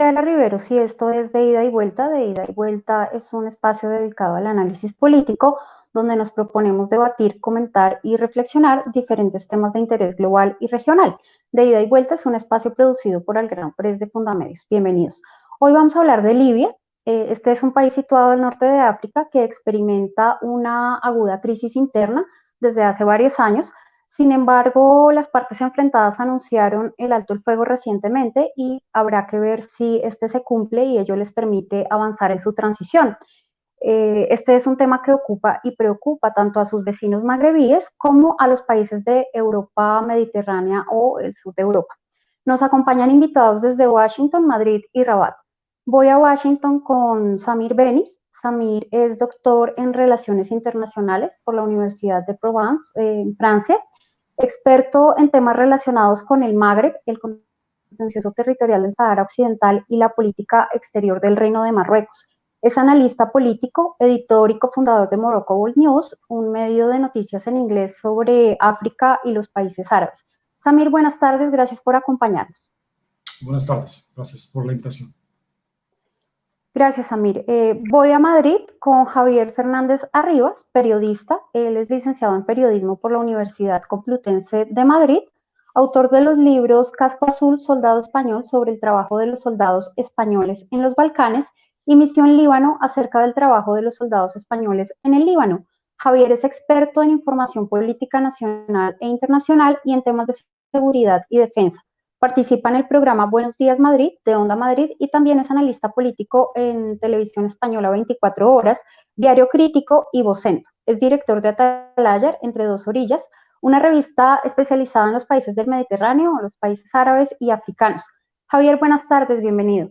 Gabriela Riveros y esto es de Ida y Vuelta. De Ida y Vuelta es un espacio dedicado al análisis político donde nos proponemos debatir, comentar y reflexionar diferentes temas de interés global y regional. De Ida y Vuelta es un espacio producido por Algrano Press de Fundamedios. Bienvenidos. Hoy vamos a hablar de Libia. Este es un país situado al norte de África que experimenta una aguda crisis interna desde hace varios años. Sin embargo, las partes enfrentadas anunciaron el alto el fuego recientemente y habrá que ver si este se cumple y ello les permite avanzar en su transición. Este es un tema que ocupa y preocupa tanto a sus vecinos magrebíes como a los países de Europa mediterránea o el sur de Europa. Nos acompañan invitados desde Washington, Madrid y Rabat. Voy a Washington con Samir Benis. Samir es doctor en Relaciones Internacionales por la Universidad de Provence, en Francia, experto en temas relacionados con el Magreb, el contencioso territorial del Sahara Occidental y la política exterior del Reino de Marruecos. Es analista político, editor y cofundador de Morocco World News, un medio de noticias en inglés sobre África y los países árabes. Samir, buenas tardes, gracias por acompañarnos. Buenas tardes, gracias por la invitación. Gracias, Samir. Voy a Madrid con Javier Fernández Arribas, periodista. Él es licenciado en periodismo por la Universidad Complutense de Madrid, autor de los libros Casco Azul, Soldado Español, sobre el trabajo de los soldados españoles en los Balcanes, y Misión Líbano, acerca del trabajo de los soldados españoles en el Líbano. Javier es experto en información política nacional e internacional y en temas de seguridad y defensa. Participa en el programa Buenos Días Madrid, de Onda Madrid, y también es analista político en Televisión Española 24 Horas, Diario Crítico y Vocento. Es director de Atalaya, Entre Dos Orillas, una revista especializada en los países del Mediterráneo, los países árabes y africanos. Javier, buenas tardes, bienvenido.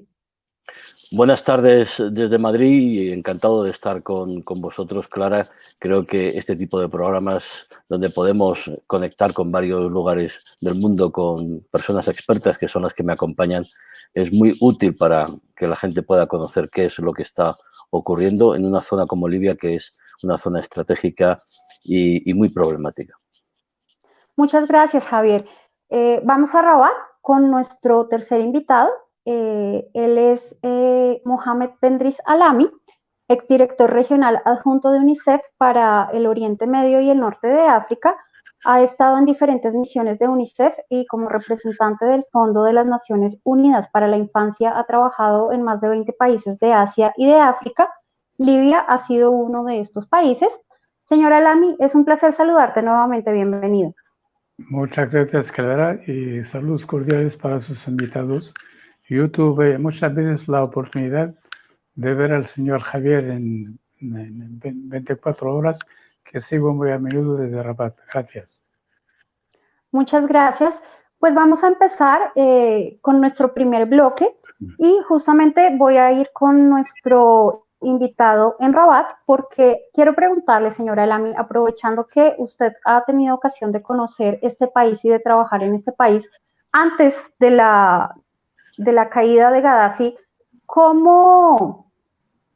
Buenas tardes desde Madrid y encantado de estar con vosotros, Clara. Creo que este tipo de programas donde podemos conectar con varios lugares del mundo, con personas expertas que son las que me acompañan, es muy útil para que la gente pueda conocer qué es lo que está ocurriendo en una zona como Libia, que es una zona estratégica y muy problemática. Muchas gracias, Javier. Vamos a Rabat con nuestro tercer invitado. Él es Mohamed Bendris Alami, exdirector regional adjunto de UNICEF para el Oriente Medio y el Norte de África. Ha estado en diferentes misiones de UNICEF y como representante del Fondo de las Naciones Unidas para la Infancia ha trabajado en más de 20 países de Asia y de África. Libia ha sido uno de estos países. Señor Alami, es un placer saludarte nuevamente. Bienvenido. Muchas gracias, Clara, y saludos cordiales para sus invitados. Yo tuve muchas veces la oportunidad de ver al señor Javier en 24 horas, que sigo muy a menudo desde Rabat. Gracias. Muchas gracias. Pues vamos a empezar con nuestro primer bloque y justamente voy a ir con nuestro invitado en Rabat porque quiero preguntarle, señora Alami, aprovechando que usted ha tenido ocasión de conocer este país y de trabajar en este país antes de la caída de Gaddafi, ¿cómo,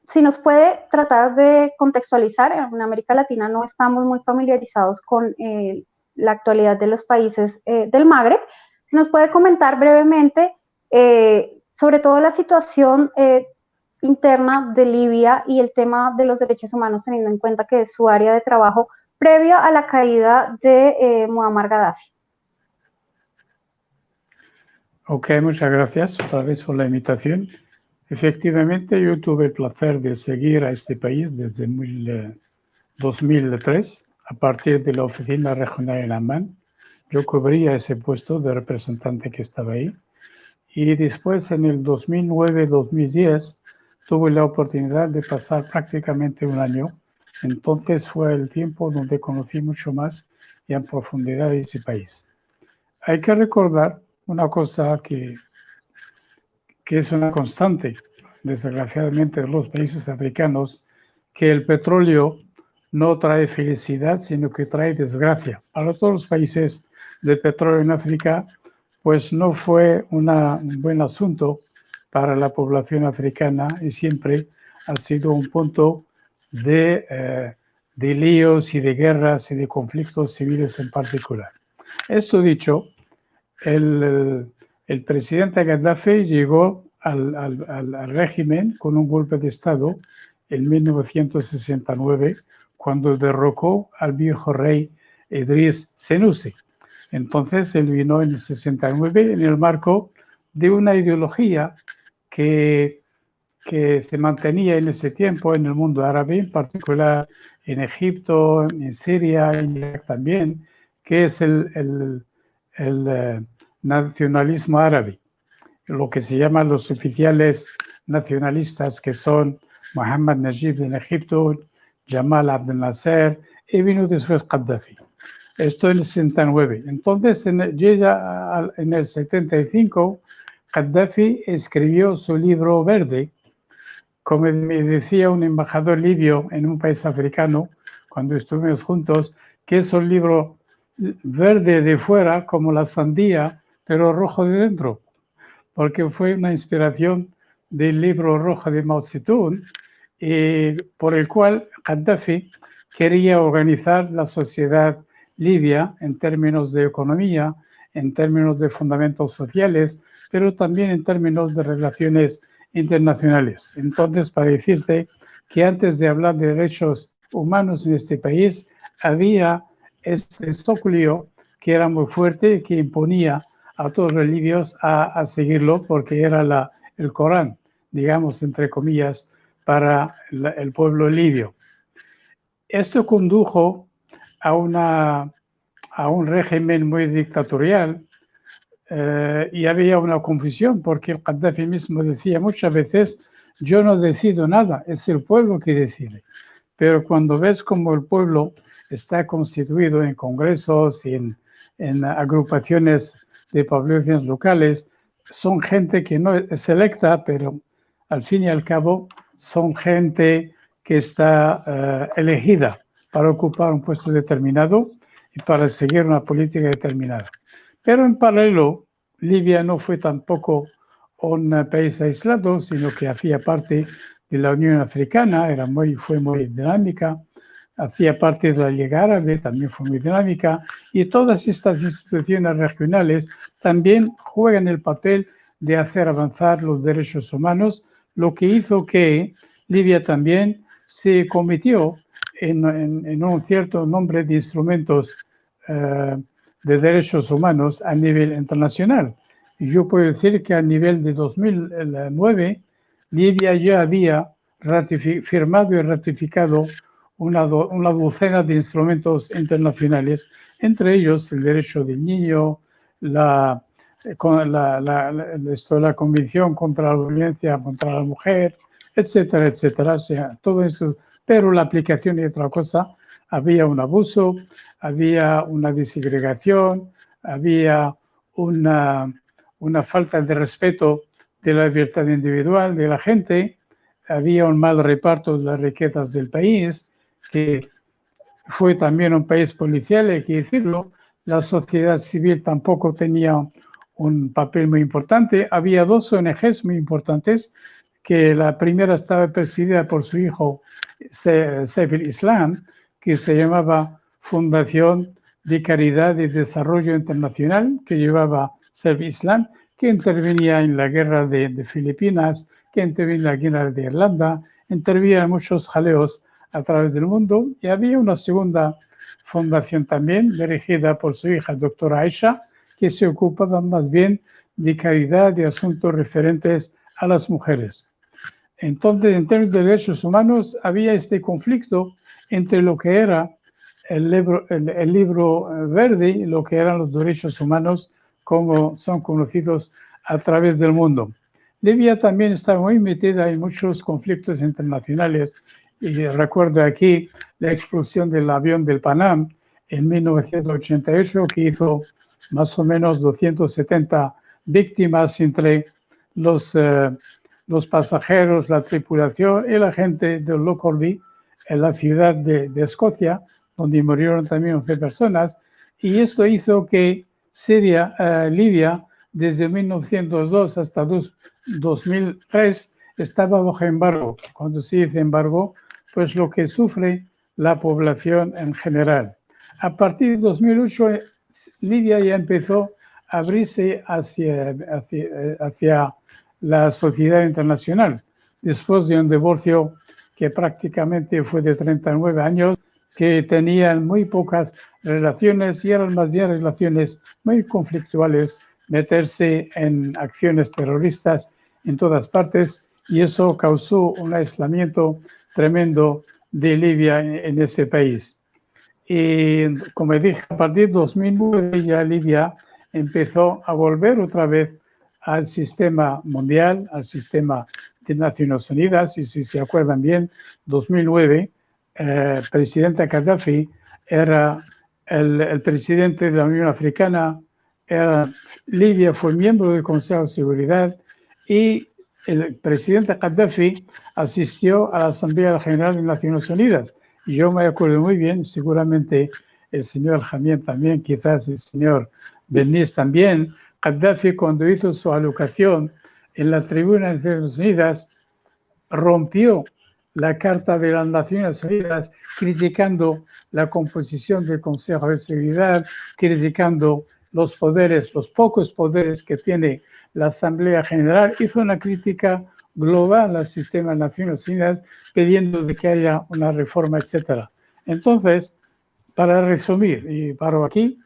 si nos puede tratar de contextualizar? En América Latina no estamos muy familiarizados con la actualidad de los países del Magreb. Si nos puede comentar brevemente sobre todo la situación interna de Libia y el tema de los derechos humanos, teniendo en cuenta que es su área de trabajo previo a la caída de Muammar Gaddafi. Ok, muchas gracias otra vez por la invitación. Efectivamente, yo tuve el placer de seguir a este país desde 2003, a partir de la oficina regional en Amman. Yo cubría ese puesto de representante que estaba ahí. Y después, en el 2009-2010, tuve la oportunidad de pasar prácticamente un año. Entonces fue el tiempo donde conocí mucho más y en profundidad ese país. Hay que recordar una cosa que es una constante, desgraciadamente, de los países africanos, que el petróleo no trae felicidad, sino que trae desgracia. Para todos los países de petróleo en África, pues no fue un buen asunto para la población africana y siempre ha sido un punto de líos y de guerras y de conflictos civiles en particular. Esto dicho, el presidente Gaddafi llegó al régimen con un golpe de Estado en 1969, cuando derrocó al viejo rey Idris Senussi. Entonces él vino en el 69 en el marco de una ideología que se mantenía en ese tiempo en el mundo árabe, en particular en Egipto, en Siria, en Irak también, que es el nacionalismo árabe, lo que se llaman los oficiales nacionalistas, que son Mohammad Najib en Egipto, Jamal Abdel Nasser, y vino después Gaddafi. Esto en el 69. Entonces, en el 75, Gaddafi escribió su libro verde, como me decía un embajador libio en un país africano, cuando estuvimos juntos, que es un libro verde de fuera, como la sandía, pero rojo de dentro, porque fue una inspiración del libro rojo de Mao Zedong, por el cual Gaddafi quería organizar la sociedad libia en términos de economía, en términos de fundamentos sociales, pero también en términos de relaciones internacionales. Entonces, para decirte que antes de hablar de derechos humanos en este país, había este zócalo que era muy fuerte y que imponía a todos los libios a seguirlo, porque era el Corán, digamos, entre comillas, para el pueblo libio. Esto condujo a un régimen muy dictatorial, y había una confusión, porque el Gaddafi mismo decía muchas veces: yo no decido nada, es el pueblo que decide. Pero cuando ves cómo el pueblo está constituido en congresos y en agrupaciones de poblaciones locales, son gente que no es electa, pero al fin y al cabo son gente que está elegida para ocupar un puesto determinado y para seguir una política determinada. Pero en paralelo, Libia no fue tampoco un país aislado, sino que hacía parte de la Unión Africana, fue muy dinámica, hacía parte de la Liga Árabe, también fue muy dinámica, y todas estas instituciones regionales también juegan el papel de hacer avanzar los derechos humanos, lo que hizo que Libia también se convirtió en un cierto nombre de instrumentos de derechos humanos a nivel internacional. Y yo puedo decir que a nivel de 2009, Libia ya había firmado y ratificado una docena de instrumentos internacionales, entre ellos el derecho del niño, la Convención contra la Violencia contra la Mujer, etcétera, etcétera. O sea, todo esto, pero la aplicación y otra cosa, había un abuso, había una desegregación, había una falta de respeto de la libertad individual de la gente, había un mal reparto de las riquezas del país, que fue también un país policial, hay que decirlo. La sociedad civil tampoco tenía un papel muy importante. Había dos ONGs muy importantes, que la primera estaba presidida por su hijo Saif el-Islam, que se llamaba Fundación de Caridad y Desarrollo Internacional, que llevaba Saif el-Islam, que intervenía en la guerra de Filipinas, que intervenía en la guerra de Irlanda, intervenía en muchos jaleos a través del mundo. Y había una segunda fundación también, dirigida por su hija, doctora Aisha, que se ocupaba más bien de caridad, de asuntos referentes a las mujeres. Entonces, en términos de derechos humanos, había este conflicto entre lo que era el libro verde y lo que eran los derechos humanos, como son conocidos a través del mundo. Libia también está muy metida en muchos conflictos internacionales, y recuerdo aquí la explosión del avión del Panam en 1988, que hizo más o menos 270 víctimas entre los pasajeros, la tripulación y la gente de Lockerbie, en la ciudad de Escocia, donde murieron también 11 personas. Y esto hizo que Libia, desde 1902 hasta 2003, estaba bajo embargo. Cuando se dice embargo, pues lo que sufre la población en general. A partir de 2008, Libia ya empezó a abrirse hacia la sociedad internacional. Después de un divorcio que prácticamente fue de 39 años, que tenían muy pocas relaciones y eran más bien relaciones muy conflictuales, meterse en acciones terroristas en todas partes, y eso causó un aislamiento tremendo de Libia en ese país. Y como dije, a partir de 2009 ya Libia empezó a volver otra vez al sistema mundial, al sistema de Naciones Unidas, y si se acuerdan bien, 2009, presidente Gaddafi era el presidente de la Unión Africana, Libia fue miembro del Consejo de Seguridad, y el presidente Gaddafi asistió a la Asamblea General de Naciones Unidas. Y yo me acuerdo muy bien, seguramente el señor Jamien también, quizás el señor Bernice también. Gaddafi, cuando hizo su alocución en la tribuna de Naciones Unidas, rompió la Carta de las Naciones Unidas criticando la composición del Consejo de Seguridad, criticando los poderes, los pocos poderes que tiene la Asamblea General. Hizo una crítica global al sistema de Naciones Unidas, pidiendo de que haya una reforma, etc. Entonces, para resumir, y paro aquí,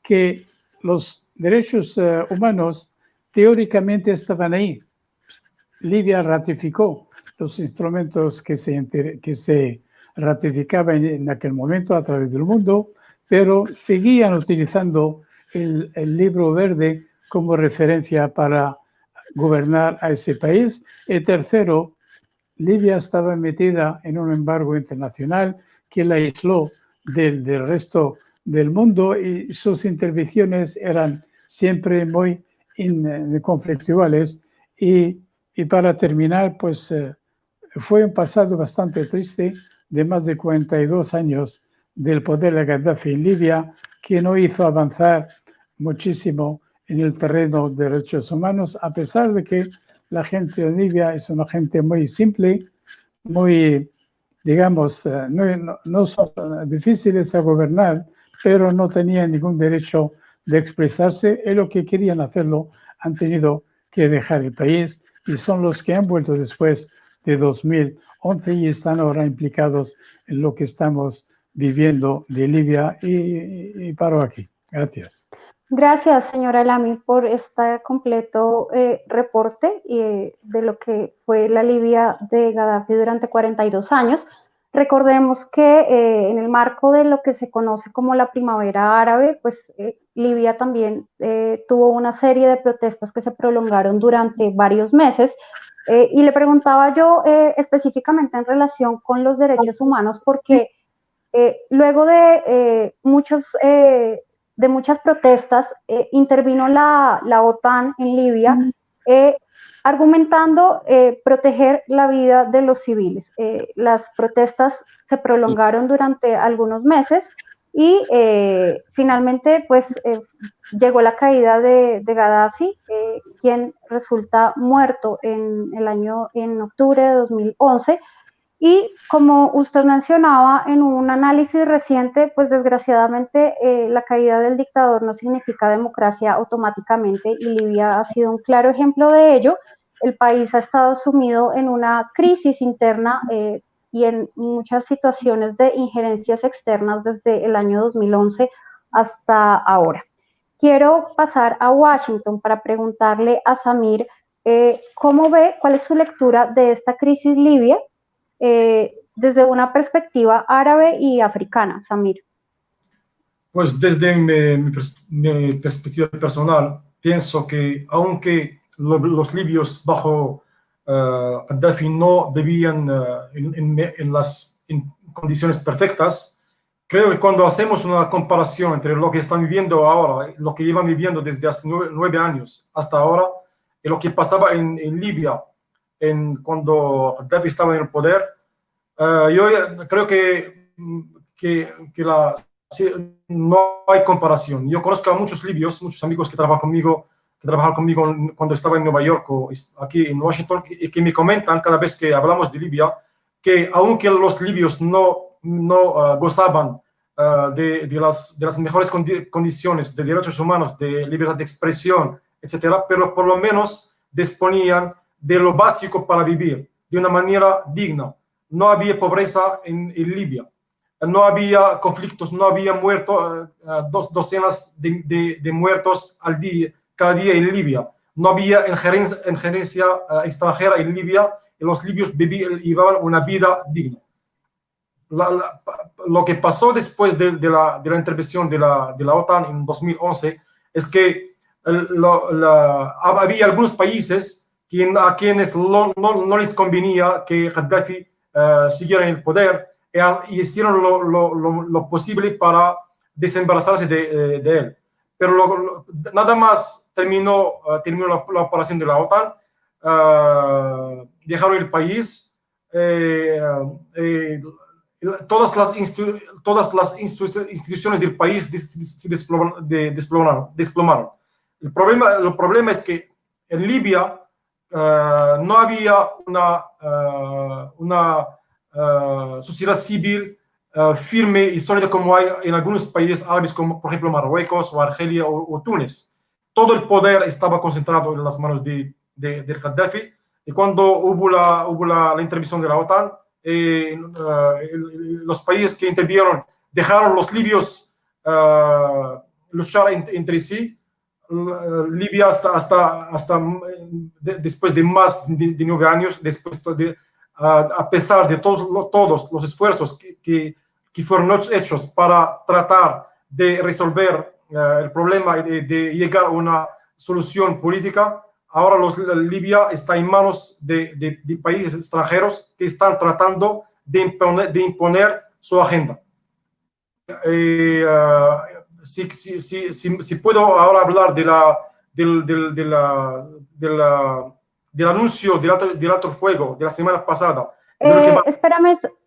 que los derechos humanos teóricamente estaban ahí. Libia ratificó los instrumentos que se ratificaban en aquel momento a través del mundo, pero seguían utilizando el libro verde como referencia para gobernar a ese país. Y tercero, Libia estaba metida en un embargo internacional que la aisló del resto del mundo, y sus intervenciones eran siempre muy conflictuales. Y para terminar, pues fue un pasado bastante triste de más de 42 años del poder de Gaddafi en Libia, que no hizo avanzar muchísimo en el terreno de derechos humanos, a pesar de que la gente de Libia es una gente muy simple, muy, digamos, no son difíciles a gobernar, pero no tenían ningún derecho de expresarse, y lo que querían hacerlo han tenido que dejar el país, y son los que han vuelto después de 2011 y están ahora implicados en lo que estamos viviendo de Libia, y paro aquí. Gracias. Gracias, señora Lamy, por este completo reporte de lo que fue la Libia de Gaddafi durante 42 años. Recordemos que en el marco de lo que se conoce como la primavera árabe, pues Libia también tuvo una serie de protestas que se prolongaron durante varios meses. Y le preguntaba yo específicamente en relación con los derechos humanos, porque luego de muchas protestas, intervino la OTAN en Libia, argumentando proteger la vida de los civiles. Las protestas se prolongaron durante algunos meses y finalmente pues llegó la caída de Gaddafi, quien resulta muerto en octubre de 2011. Y como usted mencionaba en un análisis reciente, pues desgraciadamente la caída del dictador no significa democracia automáticamente, y Libia ha sido un claro ejemplo de ello. El país ha estado sumido en una crisis interna y en muchas situaciones de injerencias externas desde el año 2011 hasta ahora. Quiero pasar a Washington para preguntarle a Samir cómo ve, cuál es su lectura de esta crisis libia, desde una perspectiva árabe y africana, Samir. Pues desde mi perspectiva personal, pienso que aunque los libios bajo Gaddafi no vivían en las condiciones perfectas, creo que cuando hacemos una comparación entre lo que están viviendo ahora, lo que llevan viviendo desde hace 9 años hasta ahora, y lo que pasaba en Libia cuando Gaddafi estaba en el poder, yo creo que no hay comparación. Yo conozco a muchos libios, muchos amigos que trabajan conmigo cuando estaba en Nueva York o aquí en Washington, y que me comentan cada vez que hablamos de Libia que aunque los libios no gozaban de las mejores condiciones de derechos humanos, de libertad de expresión, etcétera, pero por lo menos disponían de lo básico para vivir de una manera digna. No había pobreza en Libia, no había conflictos, no había muertos, docenas de muertos al día, cada día en Libia. No había injerencia extranjera en Libia y los libios llevaban una vida digna. Lo que pasó después de la intervención de la OTAN en 2011 es que había algunos países a quienes no les convenía que Gaddafi siguiera en el poder y hicieron lo posible para desembarazarse de él. Pero nada más terminó la operación de la OTAN, dejaron el país, todas las instituciones del país se desplomaron. El problema es que en Libia no había una sociedad civil firme y sólida como hay en algunos países árabes, como por ejemplo Marruecos o Argelia o Túnez. Todo el poder estaba concentrado en las manos de Gaddafi, y cuando hubo la intervención de la OTAN, los países que intervinieron dejaron los libios luchar entre sí. Libia hasta después de más de 9 años, a pesar de todos los esfuerzos que fueron hechos para tratar de resolver el problema y de llegar a una solución política, ahora Libia está en manos de países extranjeros que están tratando de imponer su agenda. Si puedo ahora hablar del anuncio del alto fuego de la semana pasada.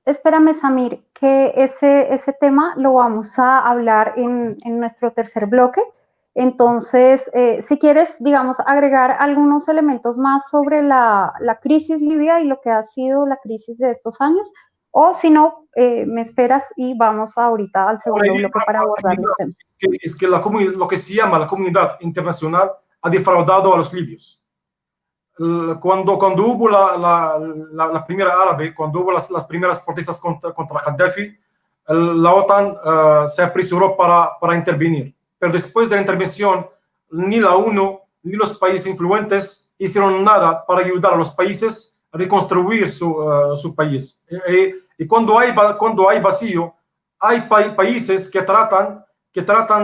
Espérame, Samir, que ese tema lo vamos a hablar en nuestro tercer bloque. Entonces, si quieres, digamos, agregar algunos elementos más sobre la crisis libia y lo que ha sido la crisis de estos años, o si no, me esperas y vamos ahorita al segundo bloque para abordar los temas. Es que lo que se llama la comunidad internacional ha defraudado a los libios. Cuando hubo la primera árabe, cuando hubo las primeras protestas contra Gaddafi, la OTAN se apresuró para intervenir. Pero después de la intervención, ni la ONU ni los países influyentes hicieron nada para ayudar a los países a reconstruir su país. Y cuando hay vacío, hay países que tratan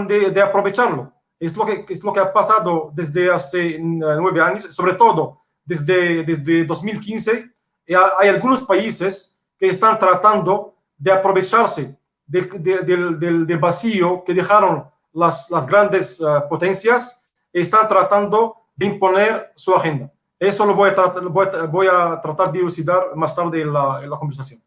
de aprovecharlo. Es lo que ha pasado desde hace 9 años, sobre todo desde 2015. Hay algunos países que están tratando de aprovecharse del vacío que dejaron las grandes potencias, y están tratando de imponer su agenda. Eso lo voy a tratar de elucidar más tarde en la conversación.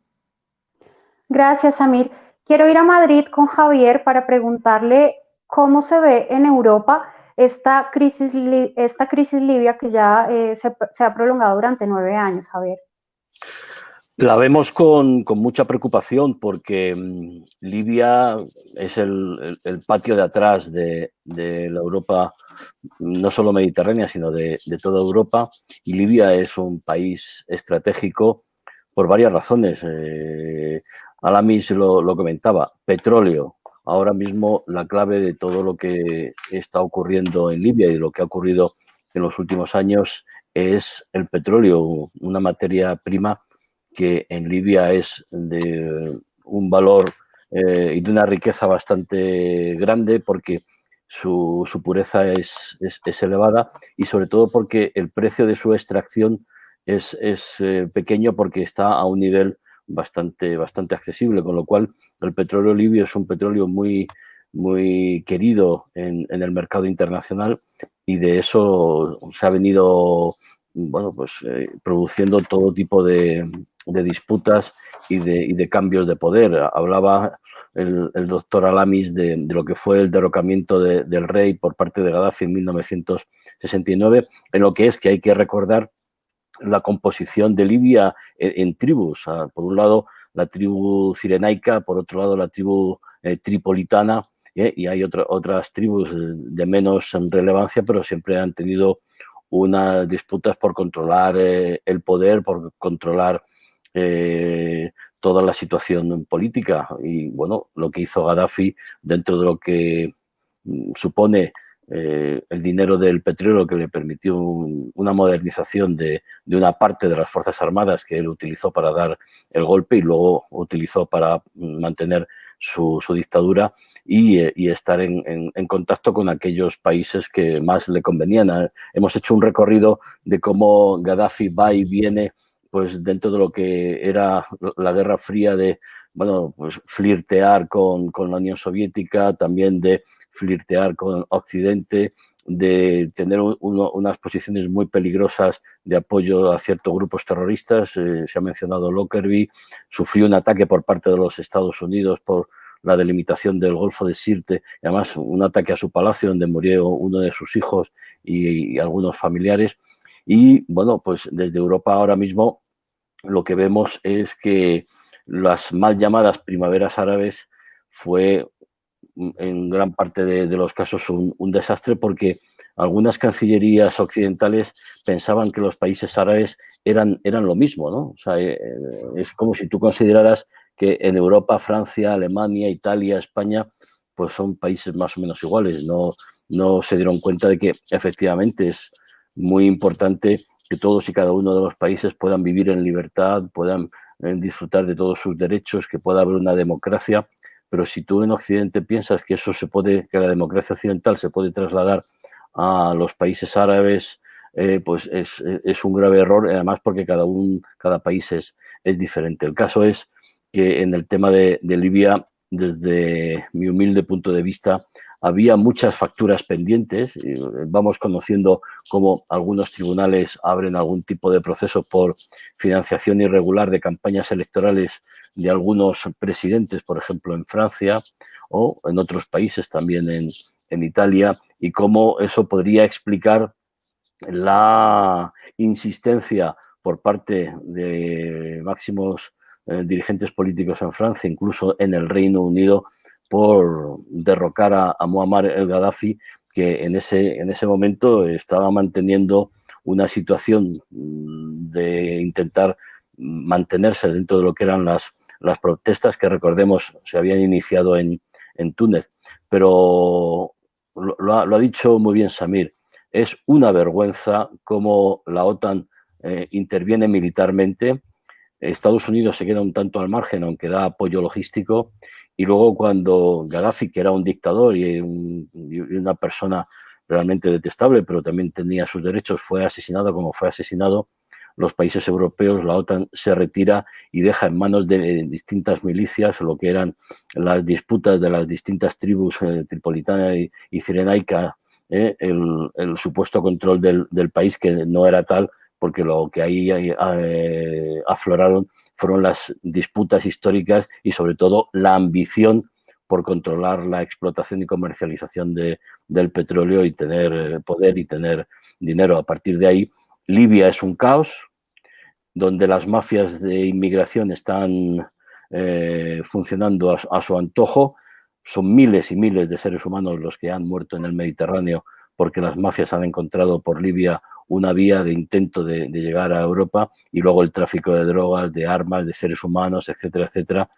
Gracias, Samir. Quiero ir a Madrid con Javier para preguntarle cómo se ve en Europa esta crisis libia que ya se ha prolongado durante 9 años, Javier. La vemos con mucha preocupación porque Libia es el patio de atrás de la Europa, no solo mediterránea, sino de toda Europa. Y Libia es un país estratégico por varias razones. Alamis lo comentaba, petróleo. Ahora mismo la clave de todo lo que está ocurriendo en Libia y lo que ha ocurrido en los últimos años es el petróleo, una materia prima que en Libia es de un valor y de una riqueza bastante grande porque su pureza es elevada y sobre todo porque el precio de su extracción es pequeño porque está a un nivel bastante accesible, con lo cual el petróleo libio es un petróleo muy querido en el mercado internacional y de eso se ha venido produciendo todo tipo de disputas y de cambios de poder. Hablaba el doctor Alamis de lo que fue el derrocamiento del rey por parte de Gaddafi en 1969, en lo que es que hay que recordar la composición de Libia en tribus. Por un lado, la tribu cirenaica, por otro lado, la tribu tripolitana, y hay otras tribus de menos relevancia, pero siempre han tenido unas disputas por controlar el poder, por controlar toda la situación política. Y bueno, lo que hizo Gaddafi dentro de lo que supone el dinero del petróleo, que le permitió una modernización de una parte de las Fuerzas Armadas que él utilizó para dar el golpe y luego utilizó para mantener su dictadura y estar en contacto con aquellos países que más le convenían. Hemos hecho un recorrido de cómo Gaddafi va y viene pues dentro de lo que era la Guerra Fría, de bueno, pues flirtear con la Unión Soviética, también de flirtear con Occidente, de tener unas posiciones muy peligrosas de apoyo a ciertos grupos terroristas. Se ha mencionado Lockerbie, sufrió un ataque por parte de los Estados Unidos por la delimitación del Golfo de Sirte, y además un ataque a su palacio donde murió uno de sus hijos y algunos familiares. Y bueno, pues desde Europa ahora mismo lo que vemos es que las mal llamadas primaveras árabes fue en gran parte de los casos un desastre, porque algunas cancillerías occidentales pensaban que los países árabes eran lo mismo, ¿no? O sea, es como si tú consideraras que en Europa, Francia, Alemania, Italia, España, pues son países más o menos iguales. No se dieron cuenta de que efectivamente es muy importante que todos y cada uno de los países puedan vivir en libertad, puedan disfrutar de todos sus derechos, que pueda haber una democracia. Pero si tú en Occidente piensas que que la democracia occidental se puede trasladar a los países árabes, pues es un grave error, además porque cada país es diferente. El caso es que en el tema de Libia, desde mi humilde punto de vista, había muchas facturas pendientes. Vamos conociendo cómo algunos tribunales abren algún tipo de proceso por financiación irregular de campañas electorales de algunos presidentes, por ejemplo, en Francia o en otros países, también en Italia, y cómo eso podría explicar la insistencia por parte de máximos dirigentes políticos en Francia, incluso en el Reino Unido, por derrocar a Muammar el Gaddafi, que en ese momento estaba manteniendo una situación de intentar mantenerse dentro de lo que eran las protestas que, recordemos, se habían iniciado en Túnez. Pero lo ha dicho muy bien Samir, es una vergüenza cómo la OTAN interviene militarmente. Estados Unidos se queda un tanto al margen, aunque da apoyo logístico, y luego cuando Gaddafi, que era un dictador y una persona realmente detestable, pero también tenía sus derechos, fue asesinado como fue asesinado, los países europeos, la OTAN se retira y deja en manos de distintas milicias lo que eran las disputas de las distintas tribus tripolitana y cirenaica, el supuesto control del país, que no era tal, porque lo que ahí afloraron fueron las disputas históricas y sobre todo la ambición por controlar la explotación y comercialización del petróleo y tener poder y tener dinero. A partir de ahí, Libia es un caos, donde las mafias de inmigración están funcionando a su antojo. Son miles y miles de seres humanos los que han muerto en el Mediterráneo porque las mafias han encontrado por Libia una vía de intento de llegar a Europa, y luego el tráfico de drogas, de armas, de seres humanos, etcétera, etcétera,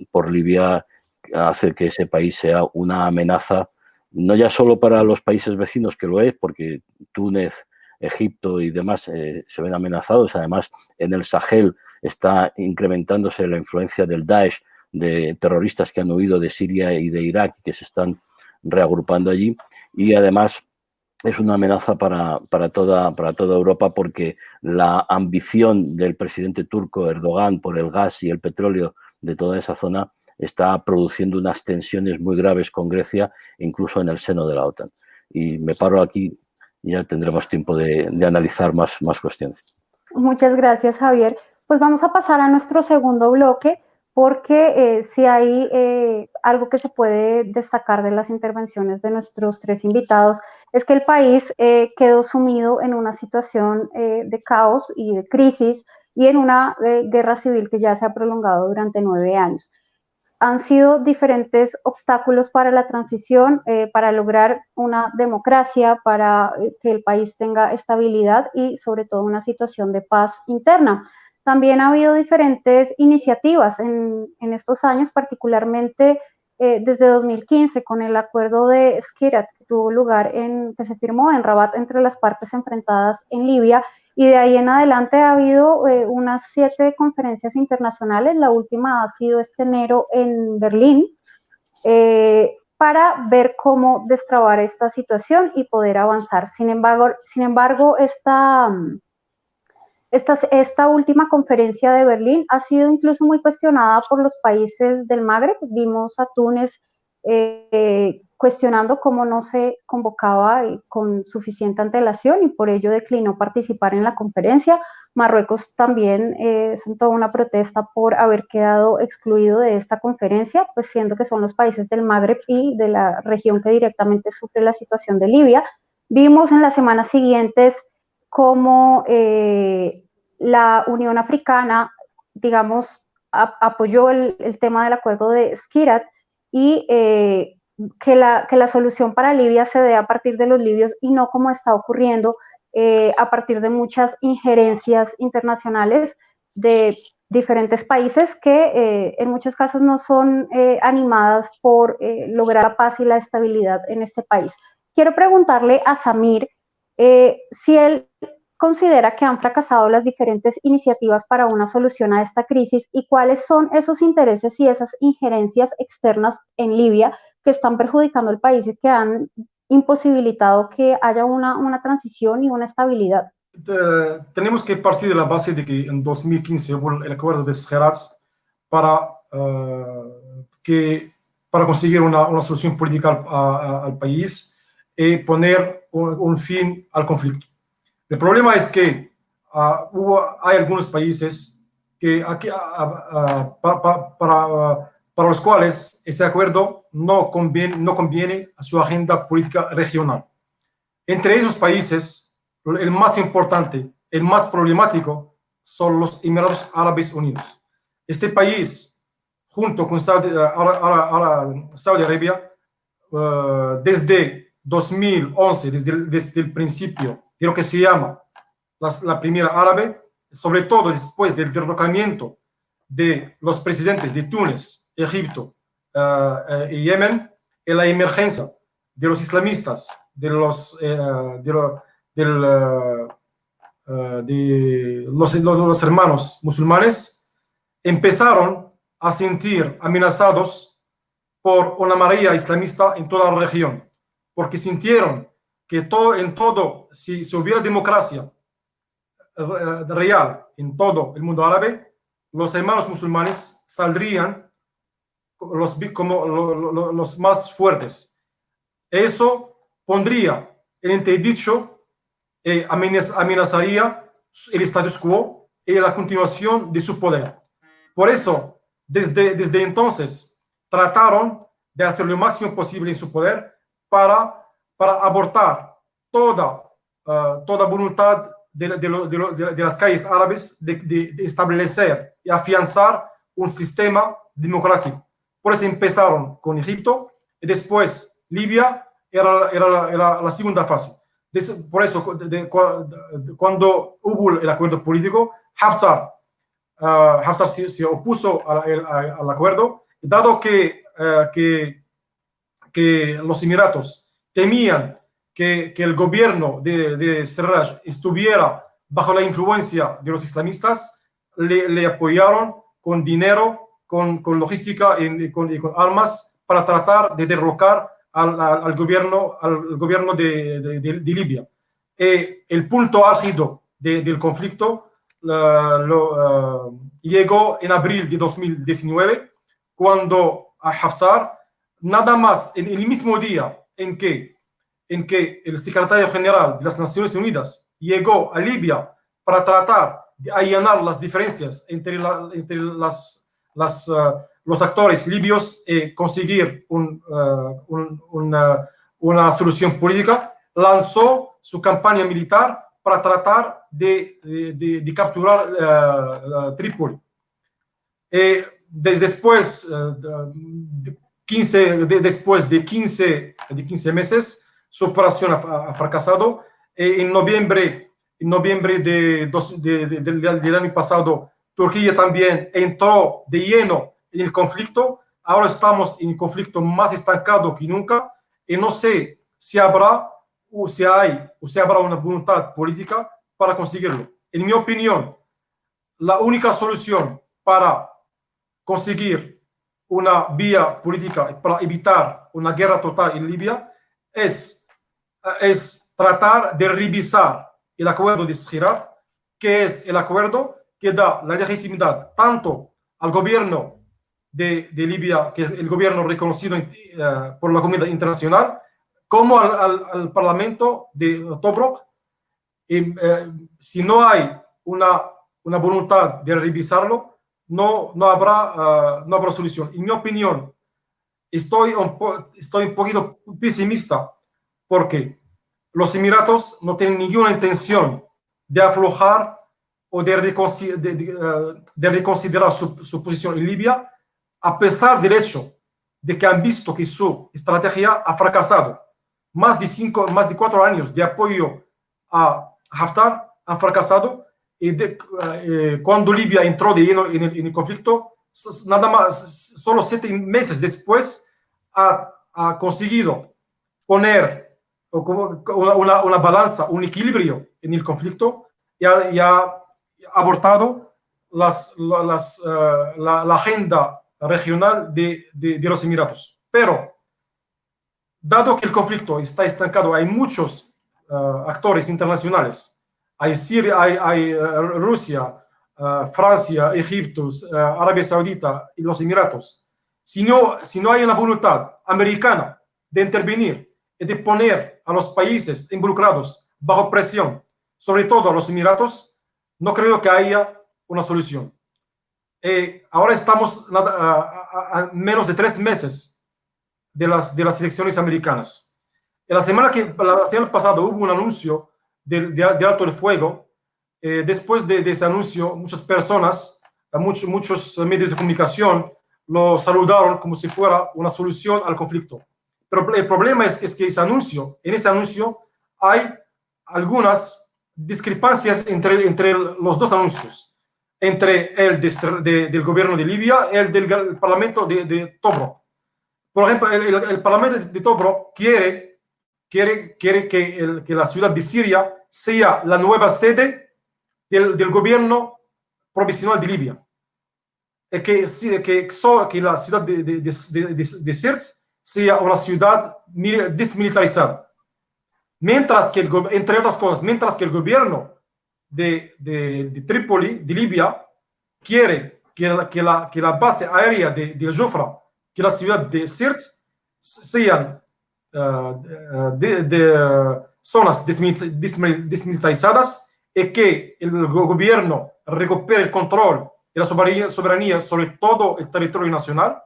por Libia hace que ese país sea una amenaza, no ya solo para los países vecinos, que lo es, porque Túnez, Egipto y demás se ven amenazados. Además, en el Sahel está incrementándose la influencia del Daesh, de terroristas que han huido de Siria y de Irak y que se están reagrupando allí, y además es una amenaza para toda Europa, porque la ambición del presidente turco Erdogan por el gas y el petróleo de toda esa zona está produciendo unas tensiones muy graves con Grecia, incluso en el seno de la OTAN. Y me paro aquí y ya tendremos tiempo de analizar más cuestiones. Muchas gracias, Javier. Pues vamos a pasar a nuestro segundo bloque, porque si hay algo que se puede destacar de las intervenciones de nuestros tres invitados, es que el país quedó sumido en una situación de caos y de crisis y en una guerra civil que ya se ha prolongado durante 9 años. han sido diferentes obstáculos para la transición, para lograr una democracia, para que el país tenga estabilidad y sobre todo una situación de paz interna. También ha habido diferentes iniciativas en estos años, particularmente desde 2015 con el acuerdo de Skhirat que tuvo lugar que se firmó en Rabat entre las partes enfrentadas en Libia, y de ahí en adelante ha habido unas 7 conferencias internacionales. La última ha sido este enero en Berlín, para ver cómo destrabar esta situación y poder avanzar. Sin embargo, esta última conferencia de Berlín ha sido incluso muy cuestionada por los países del Magreb. Vimos a Túnez cuestionando cómo no se convocaba con suficiente antelación y por ello declinó participar en la conferencia. Marruecos también sentó una protesta por haber quedado excluido de esta conferencia, pues siendo que son los países del Magreb y de la región que directamente sufre la situación de Libia. Vimos en las semanas siguientes cómo la Unión Africana, digamos, apoyó el tema del acuerdo de Skhirat y que la solución para Libia se dé a partir de los libios y no como está ocurriendo a partir de muchas injerencias internacionales de diferentes países que en muchos casos no son animadas por lograr la paz y la estabilidad en este país. Quiero preguntarle a Samir si él considera que han fracasado las diferentes iniciativas para una solución a esta crisis y cuáles son esos intereses y esas injerencias externas en Libia que están perjudicando al país y que han imposibilitado que haya una transición y una estabilidad. Tenemos que partir de la base de que en 2015 hubo el acuerdo de Skhirat para conseguir una solución política al país y poner un fin al conflicto. El problema es que hay algunos países que para los cuales ese acuerdo no conviene a su agenda política regional. Entre esos países, el más importante, el más problemático, son los Emiratos Árabes Unidos. Este país, junto con Saudi Arabia, desde 2011, desde el principio de lo que se llama la Primera Árabe, sobre todo después del derrocamiento de los presidentes de Túnez, Egipto y Yemen, en la emergencia de los islamistas, de los hermanos musulmanes, empezaron a sentir amenazados por una marea islamista en toda la región, porque sintieron que si hubiera democracia real en todo el mundo árabe, los hermanos musulmanes saldrían como los más fuertes. Eso pondría en entredicho y amenazaría el status quo y la continuación de su poder. Por eso, desde entonces, trataron de hacer lo máximo posible en su poder para abortar toda voluntad de las calles árabes de establecer y afianzar un sistema democrático. Por eso empezaron con Egipto y después Libia era la segunda fase. Por eso, cuando hubo el acuerdo político, Haftar se opuso al acuerdo, dado que los Emiratos temían que el gobierno de Sarraj estuviera bajo la influencia de los islamistas, le apoyaron con dinero, con logística y con armas para tratar de derrocar al gobierno de Libia. El punto álgido del conflicto llegó en abril de 2019, cuando a Haftar, nada más en el mismo día en que el secretario general de las Naciones Unidas llegó a Libia para tratar de allanar las diferencias entre los actores libios y conseguir una solución política, lanzó su campaña militar para tratar de capturar Trípoli. después, después de 15 meses, su operación ha fracasado. En noviembre del año pasado, Turquía también entró de lleno en el conflicto. Ahora estamos en un conflicto más estancado que nunca y no sé si habrá una voluntad política para conseguirlo. En mi opinión, la única solución para conseguir una vía política para evitar una guerra total en Libia es tratar de revisar el acuerdo de Skhirat, que es el acuerdo que da la legitimidad tanto al gobierno de Libia, que es el gobierno reconocido por la comunidad internacional, como al Parlamento de Tobruk. Si no hay una voluntad de revisarlo, no habrá solución. En mi opinión, estoy un poquito pesimista porque los Emiratos no tienen ninguna intención de aflojar o de reconsiderar su posición en Libia, a pesar del hecho de que han visto que su estrategia ha fracasado. Más de 4 años de apoyo a Haftar han fracasado y cuando Libia entró de lleno en el conflicto, nada más, solo 7 meses después ha conseguido poner una balanza, un equilibrio en el conflicto y ha abortado la agenda regional de los Emiratos. Pero, dado que el conflicto está estancado, hay muchos actores internacionales. Hay Rusia, Francia, Egipto, Arabia Saudita y los Emiratos. Si no hay una voluntad americana de intervenir y de poner a los países involucrados bajo presión, sobre todo a los Emiratos, no creo que haya una solución. Ahora estamos a menos de 3 meses de las elecciones americanas. La semana pasada hubo un anuncio de alto el fuego. Después de ese anuncio, muchas personas, muchos medios de comunicación lo saludaron como si fuera una solución al conflicto. Pero el problema es que en ese anuncio hay algunas discrepancias entre los dos anuncios, entre el del gobierno de Libia y el del Parlamento de Tobruk. Por ejemplo, el Parlamento de Tobruk quiere que la ciudad de Siria sea la nueva sede del gobierno provisional de Libia. Que la ciudad de Sirte sea una ciudad desmilitarizada. Mientras que, entre otras cosas, mientras que el gobierno de Trípoli, de Libia, quiere que la base aérea de Jufra, que la ciudad de Sirte, sean zonas desmilitarizadas y que el gobierno recupere el control y la soberanía sobre todo el territorio nacional.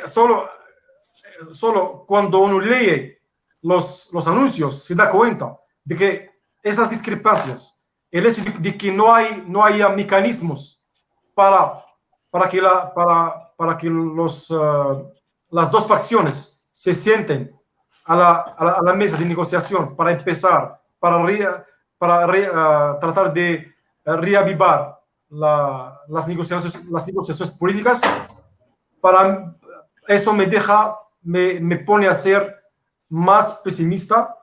Solo cuando uno lee los anuncios se da cuenta de que esas discrepancias, el hecho de que no haya mecanismos para que las dos facciones se sienten a la mesa de negociación para empezar, para tratar de reavivar las negociaciones políticas. Para eso me pone a ser más pesimista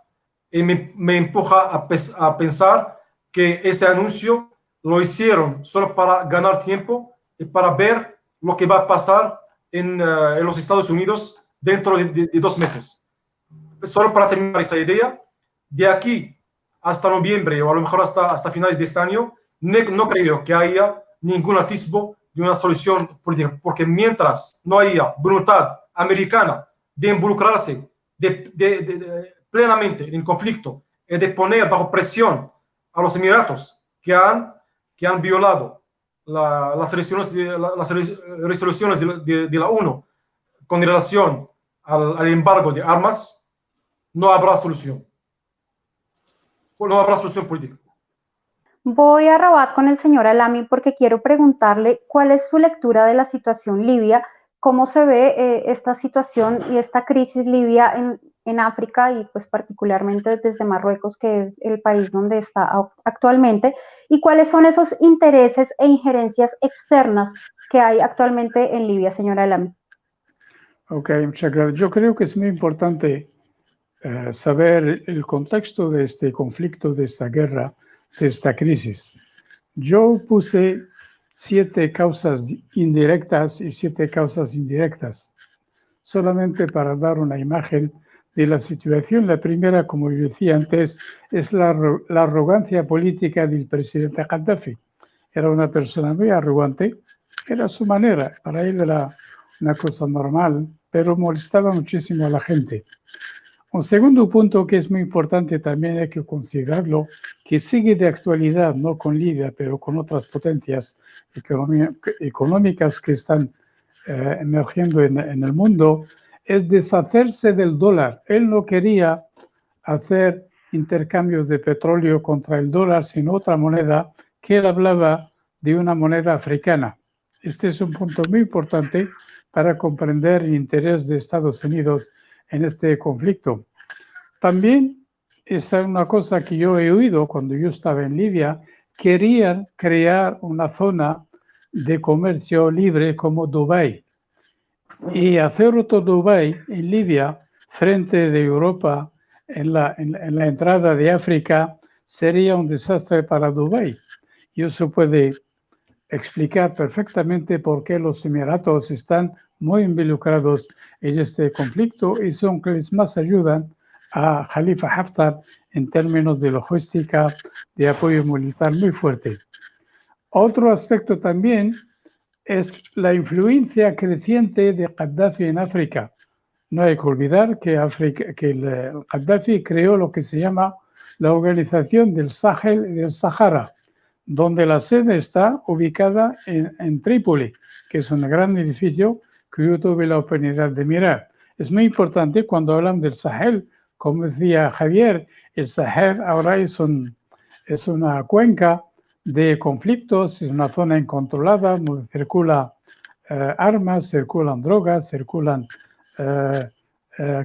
y me empuja a pensar que ese anuncio lo hicieron solo para ganar tiempo y para ver lo que va a pasar en los Estados Unidos dentro de 2 meses. Solo para terminar esa idea, de aquí hasta noviembre o a lo mejor hasta finales de este año, no creo que haya ningún atisbo de una solución política, porque mientras no haya voluntad americana de involucrarse plenamente en el conflicto y de poner bajo presión a los Emiratos que han violado las resoluciones de la ONU con relación al embargo de armas, no habrá solución. No habrá solución política. Voy a Rabat con el señor Alami porque quiero preguntarle cuál es su lectura de la situación libia, cómo se ve esta situación y esta crisis libia en África y pues particularmente desde Marruecos, que es el país donde está actualmente, y cuáles son esos intereses e injerencias externas que hay actualmente en Libia, señor Alami. Ok, muchas gracias. Yo creo que es muy importante saber el contexto de este conflicto, de esta guerra, de esta crisis. Yo puse 7 causas indirectas y 7 causas indirectas, solamente para dar una imagen de la situación. La primera, como yo decía antes, es la arrogancia política del presidente Gaddafi. Era una persona muy arrogante, era su manera, para él era una cosa normal, pero molestaba muchísimo a la gente. Un segundo punto que es muy importante también hay que considerarlo, que sigue de actualidad, no con Libia, pero con otras potencias económicas que están emergiendo en el mundo, es deshacerse del dólar. Él no quería hacer intercambios de petróleo contra el dólar, sino otra moneda, que él hablaba de una moneda africana. Este es un punto muy importante para comprender el interés de Estados Unidos en este conflicto. También es una cosa que yo he oído cuando yo estaba en Libia, querían crear una zona de comercio libre como Dubái y hacer otro Dubái en Libia frente de Europa en la entrada de África sería un desastre para Dubái. Y eso puede explicar perfectamente por qué los Emiratos están muy involucrados en este conflicto y son quienes más ayudan a Khalifa Haftar en términos de logística, de apoyo militar muy fuerte. Otro aspecto también es la influencia creciente de Gaddafi en África. No hay que olvidar que Gaddafi creó lo que se llama la Organización del Sahel y del Sahara, donde la sede está ubicada en Trípoli, que es un gran edificio que yo tuve la oportunidad de mirar. Es muy importante cuando hablan del Sahel, como decía Javier, el Sahel ahora es una cuenca de conflictos, es una zona incontrolada, donde circulan armas, circulan drogas, circulan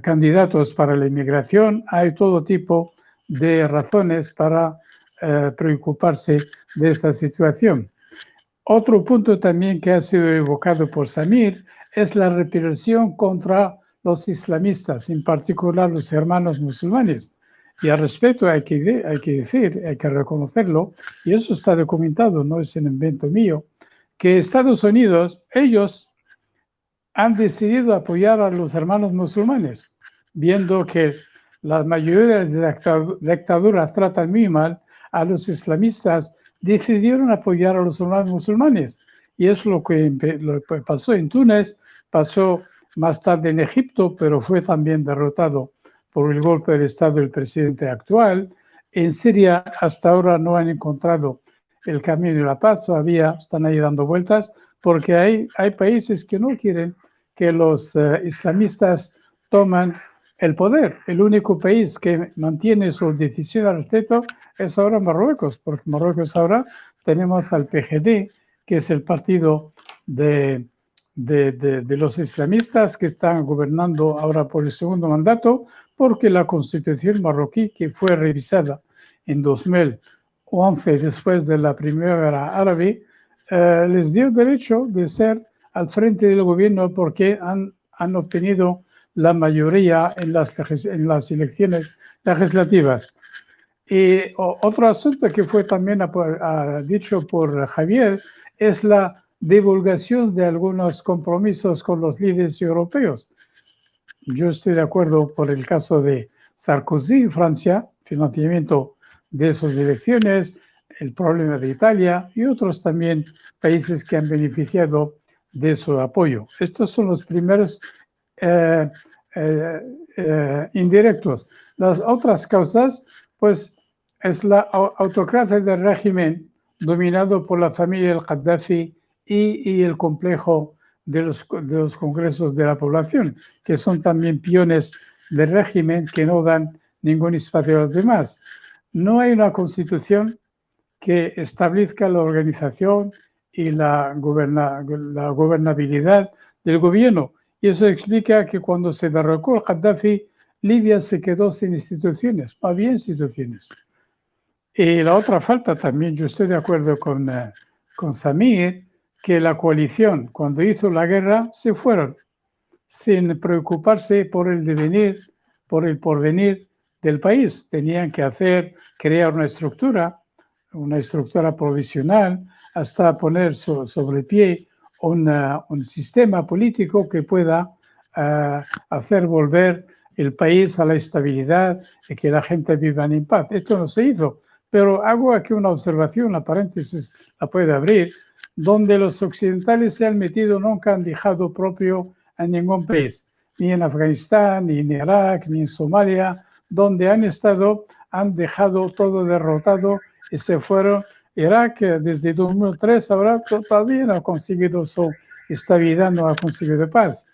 candidatos para la inmigración, hay todo tipo de razones para preocuparse de esta situación. Otro punto también que ha sido evocado por Samir es la represión contra los islamistas, en particular los hermanos musulmanes. Y al respecto hay que decir, hay que reconocerlo, y eso está documentado, no es un invento mío, que Estados Unidos, ellos han decidido apoyar a los hermanos musulmanes, viendo que la mayoría de las dictaduras tratan muy mal a los islamistas, decidieron apoyar a los hermanos musulmanes. Y es lo que pasó en Túnez, pasó más tarde en Egipto, pero fue también derrotado por el golpe de Estado del presidente actual. En Siria hasta ahora no han encontrado el camino de la paz, todavía están ahí dando vueltas, porque hay países que no quieren que los islamistas toman el poder. El único país que mantiene su decisión al respecto es ahora Marruecos, porque Marruecos ahora tenemos al PGD, que es el partido de los islamistas que están gobernando ahora por el segundo mandato, porque la constitución marroquí, que fue revisada en 2011 después de la primavera árabe, les dio derecho de ser al frente del gobierno porque han obtenido la mayoría en las elecciones legislativas. Y otro asunto que fue también dicho por Javier es la divulgación de algunos compromisos con los líderes europeos. Yo estoy de acuerdo por el caso de Sarkozy en Francia, financiamiento de sus elecciones, el problema de Italia y otros también países que han beneficiado de su apoyo. Estos son los primeros indirectos. Las otras causas, pues, es la autocracia del régimen dominado por la familia del Gaddafi y el complejo de los congresos de la población, que son también peones del régimen que no dan ningún espacio a los demás. No hay una constitución que establezca la organización y la gobernabilidad del gobierno. Y eso explica que cuando se derrocó el Gaddafi, Libia se quedó sin instituciones, no había instituciones. Y la otra falta también, yo estoy de acuerdo con Samir, que la coalición, cuando hizo la guerra, se fueron sin preocuparse por el devenir, por el porvenir del país. Tenían que crear una estructura provisional, hasta poner sobre pie un sistema político que pueda hacer volver el país a la estabilidad y que la gente viva en paz. Esto no se hizo, pero hago aquí una observación, una paréntesis, la puede abrir, donde los occidentales se han metido, nunca han dejado propio a ningún país, ni en Afganistán, ni en Irak, ni en Somalia, donde han estado, han dejado todo derrotado y se fueron. Irak desde 2003 ahora todavía no ha conseguido su estabilidad, no ha conseguido paz.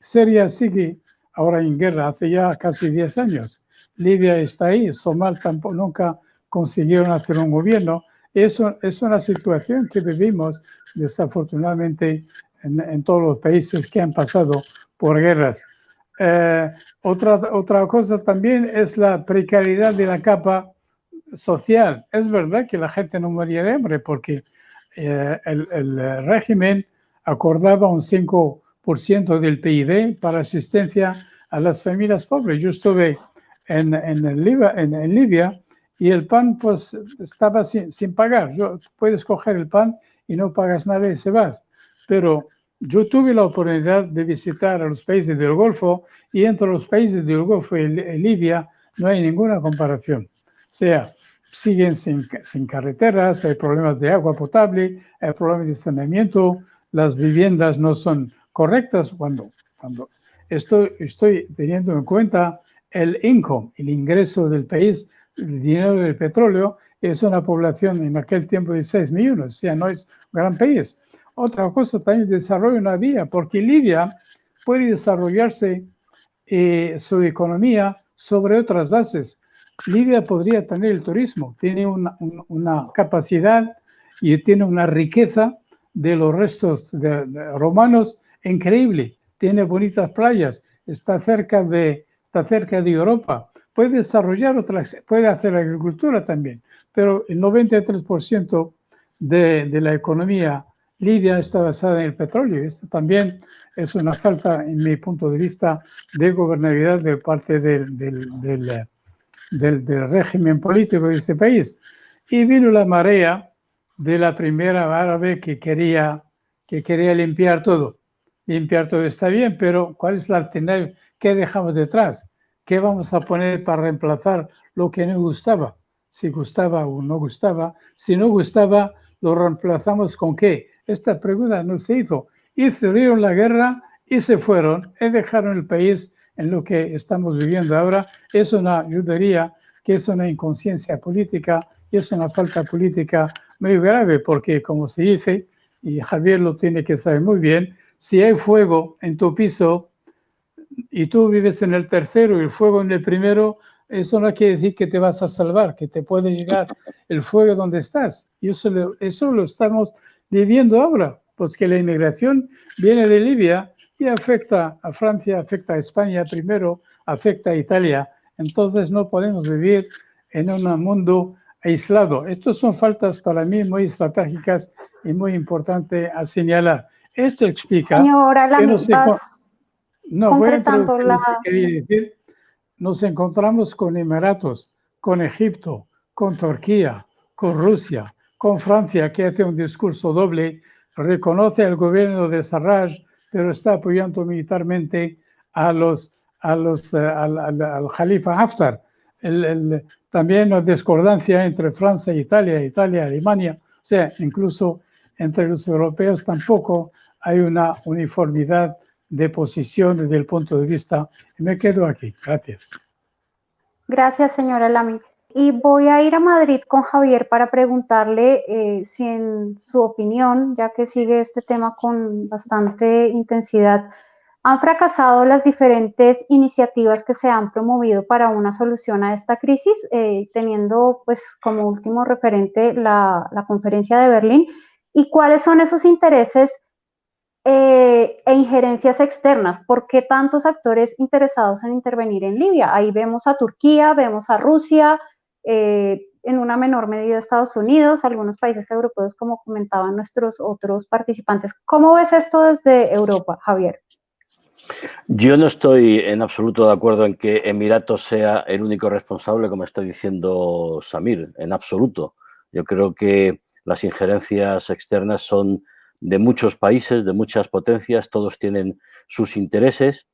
Siria sigue ahora en guerra hace ya casi 10 años. Libia está ahí, Somalia tampoco nunca consiguieron hacer un gobierno. Eso es una situación que vivimos desafortunadamente en todos los países que han pasado por guerras. Otra cosa también es la precariedad de la capa social. Es verdad que la gente no moría de hambre porque el régimen acordaba un 5% del PIB para asistencia a las familias pobres. Yo estuve en Libia y el pan pues estaba sin pagar. Puedes coger el pan y no pagas nada y se vas. Pero yo tuve la oportunidad de visitar a los países del Golfo y entre los países del Golfo y Libia no hay ninguna comparación. O sea, siguen sin carreteras, hay problemas de agua potable, hay problemas de saneamiento, las viviendas no son correctas. Cuando estoy teniendo en cuenta el income, el ingreso del país, el dinero del petróleo, es una población en aquel tiempo de 6 millones, o sea, no es un gran país. Otra cosa también, desarrollo una vía, porque Libia puede desarrollarse su economía sobre otras bases. Libia podría tener el turismo, tiene una capacidad y tiene una riqueza de los restos de romanos increíble, tiene bonitas playas, está cerca de Europa, puede desarrollar puede hacer agricultura también, pero el 93% de la economía libia está basada en el petróleo. Esto también es una falta, en mi punto de vista, de gobernabilidad de parte del régimen político de ese país. Y vino la marea de la primera árabe que quería limpiar todo. Limpiar todo está bien, pero ¿cuál es la alternativa? ¿Qué dejamos detrás? ¿Qué vamos a poner para reemplazar lo que no gustaba? Si gustaba o no gustaba. Si no gustaba, ¿lo reemplazamos con qué? Esta pregunta no se hizo. Hicieron la guerra y se fueron y dejaron el país en lo que estamos viviendo ahora. Es una, yo diría que es una inconsciencia política y es una falta política muy grave porque, como se dice, y Javier lo tiene que saber muy bien, si hay fuego en tu piso y tú vives en el tercero y el fuego en el primero, eso no quiere decir que te vas a salvar, que te puede llegar el fuego donde estás. Y eso lo estamos viviendo ahora, pues que la inmigración viene de Libia y afecta a Francia, afecta a España primero, afecta a Italia. Entonces no podemos vivir en un mundo aislado. Estas son faltas para mí muy estratégicas y muy importantes a señalar. Esto explica Señora, que concretando quería decir, nos encontramos con Emiratos, con Egipto, con Turquía, con Rusia, con Francia, que hace un discurso doble, reconoce al gobierno de Sarraj, pero está apoyando militarmente al Jalifa Haftar. También la discordancia entre Francia e Italia, Alemania, o sea, incluso entre los europeos tampoco hay una uniformidad de posición desde el punto de vista. Me quedo aquí. Gracias. Gracias, señora Lamy. Y voy a ir a Madrid con Javier para preguntarle si en su opinión, ya que sigue este tema con bastante intensidad, han fracasado las diferentes iniciativas que se han promovido para una solución a esta crisis, teniendo pues como último referente la conferencia de Berlín, y cuáles son esos intereses e injerencias externas. ¿Por qué tantos actores interesados en intervenir en Libia? Ahí vemos a Turquía, vemos a Rusia, en una menor medida Estados Unidos, algunos países europeos, como comentaban nuestros otros participantes. ¿Cómo ves esto desde Europa, Javier? Yo no estoy en absoluto de acuerdo en que Emiratos sea el único responsable, como está diciendo Samir, en absoluto. Yo creo que las injerencias externas son de muchos países, de muchas potencias, todos tienen sus intereses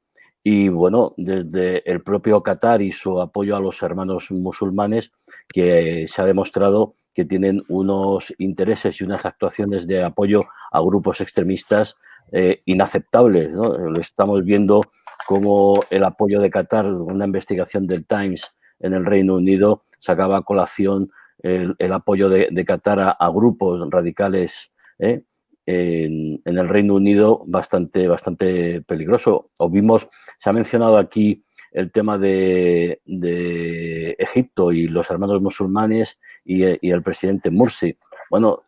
y, bueno, desde el propio Qatar y su apoyo a los hermanos musulmanes, que se ha demostrado que tienen unos intereses y unas actuaciones de apoyo a grupos extremistas inaceptables, ¿no? Lo estamos viendo como el apoyo de Qatar, una investigación del Times en el Reino Unido, sacaba a colación el apoyo de Qatar a grupos radicales en el Reino Unido bastante peligroso. O vimos, se ha mencionado aquí el tema de Egipto y los hermanos musulmanes y el presidente Morsi. Bueno,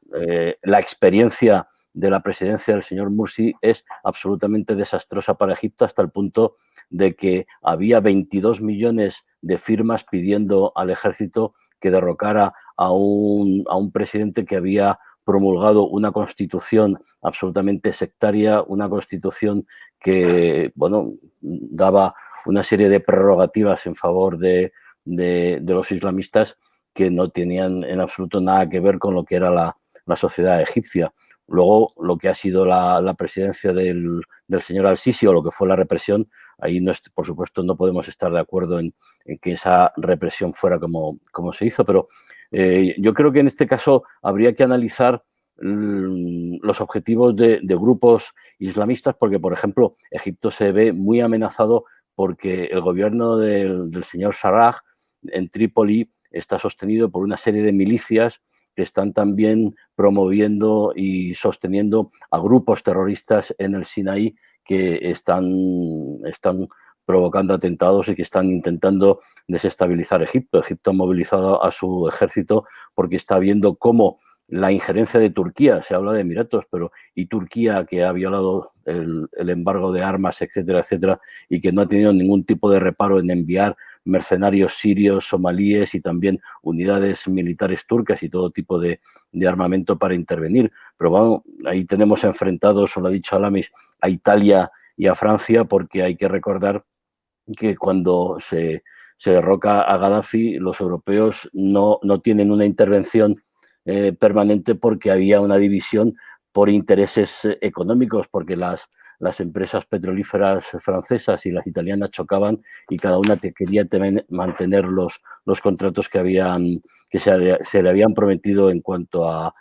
la experiencia de la presidencia del señor Morsi es absolutamente desastrosa para Egipto, hasta el punto de que había 22 millones de firmas pidiendo al ejército que derrocara a un presidente que había promulgado una constitución absolutamente sectaria, una constitución que, bueno, daba una serie de prerrogativas en favor de los islamistas que no tenían en absoluto nada que ver con lo que era la sociedad egipcia. Luego, lo que ha sido la presidencia del señor al-Sisi o lo que fue la represión, ahí, no, por supuesto, no podemos estar de acuerdo en que esa represión fuera como se hizo, pero yo creo que en este caso habría que analizar los objetivos de grupos islamistas, porque, por ejemplo, Egipto se ve muy amenazado porque el gobierno del señor Sarraj en Trípoli está sostenido por una serie de milicias que están también promoviendo y sosteniendo a grupos terroristas en el Sinaí que están provocando atentados y que están intentando desestabilizar Egipto. Egipto ha movilizado a su ejército porque está viendo cómo la injerencia de Turquía, se habla de Emiratos, pero y Turquía, que ha violado el embargo de armas, etcétera, etcétera, y que no ha tenido ningún tipo de reparo en enviar mercenarios sirios, somalíes y también unidades militares turcas y todo tipo de armamento para intervenir. Pero bueno, ahí tenemos enfrentados, o lo ha dicho Alamis, a Italia y a Francia, porque hay que recordar que cuando se derroca a Gaddafi, los europeos no tienen una intervención permanente porque había una división por intereses económicos, porque las empresas petrolíferas francesas y las italianas chocaban y cada una quería mantener los contratos que se le habían prometido en cuanto a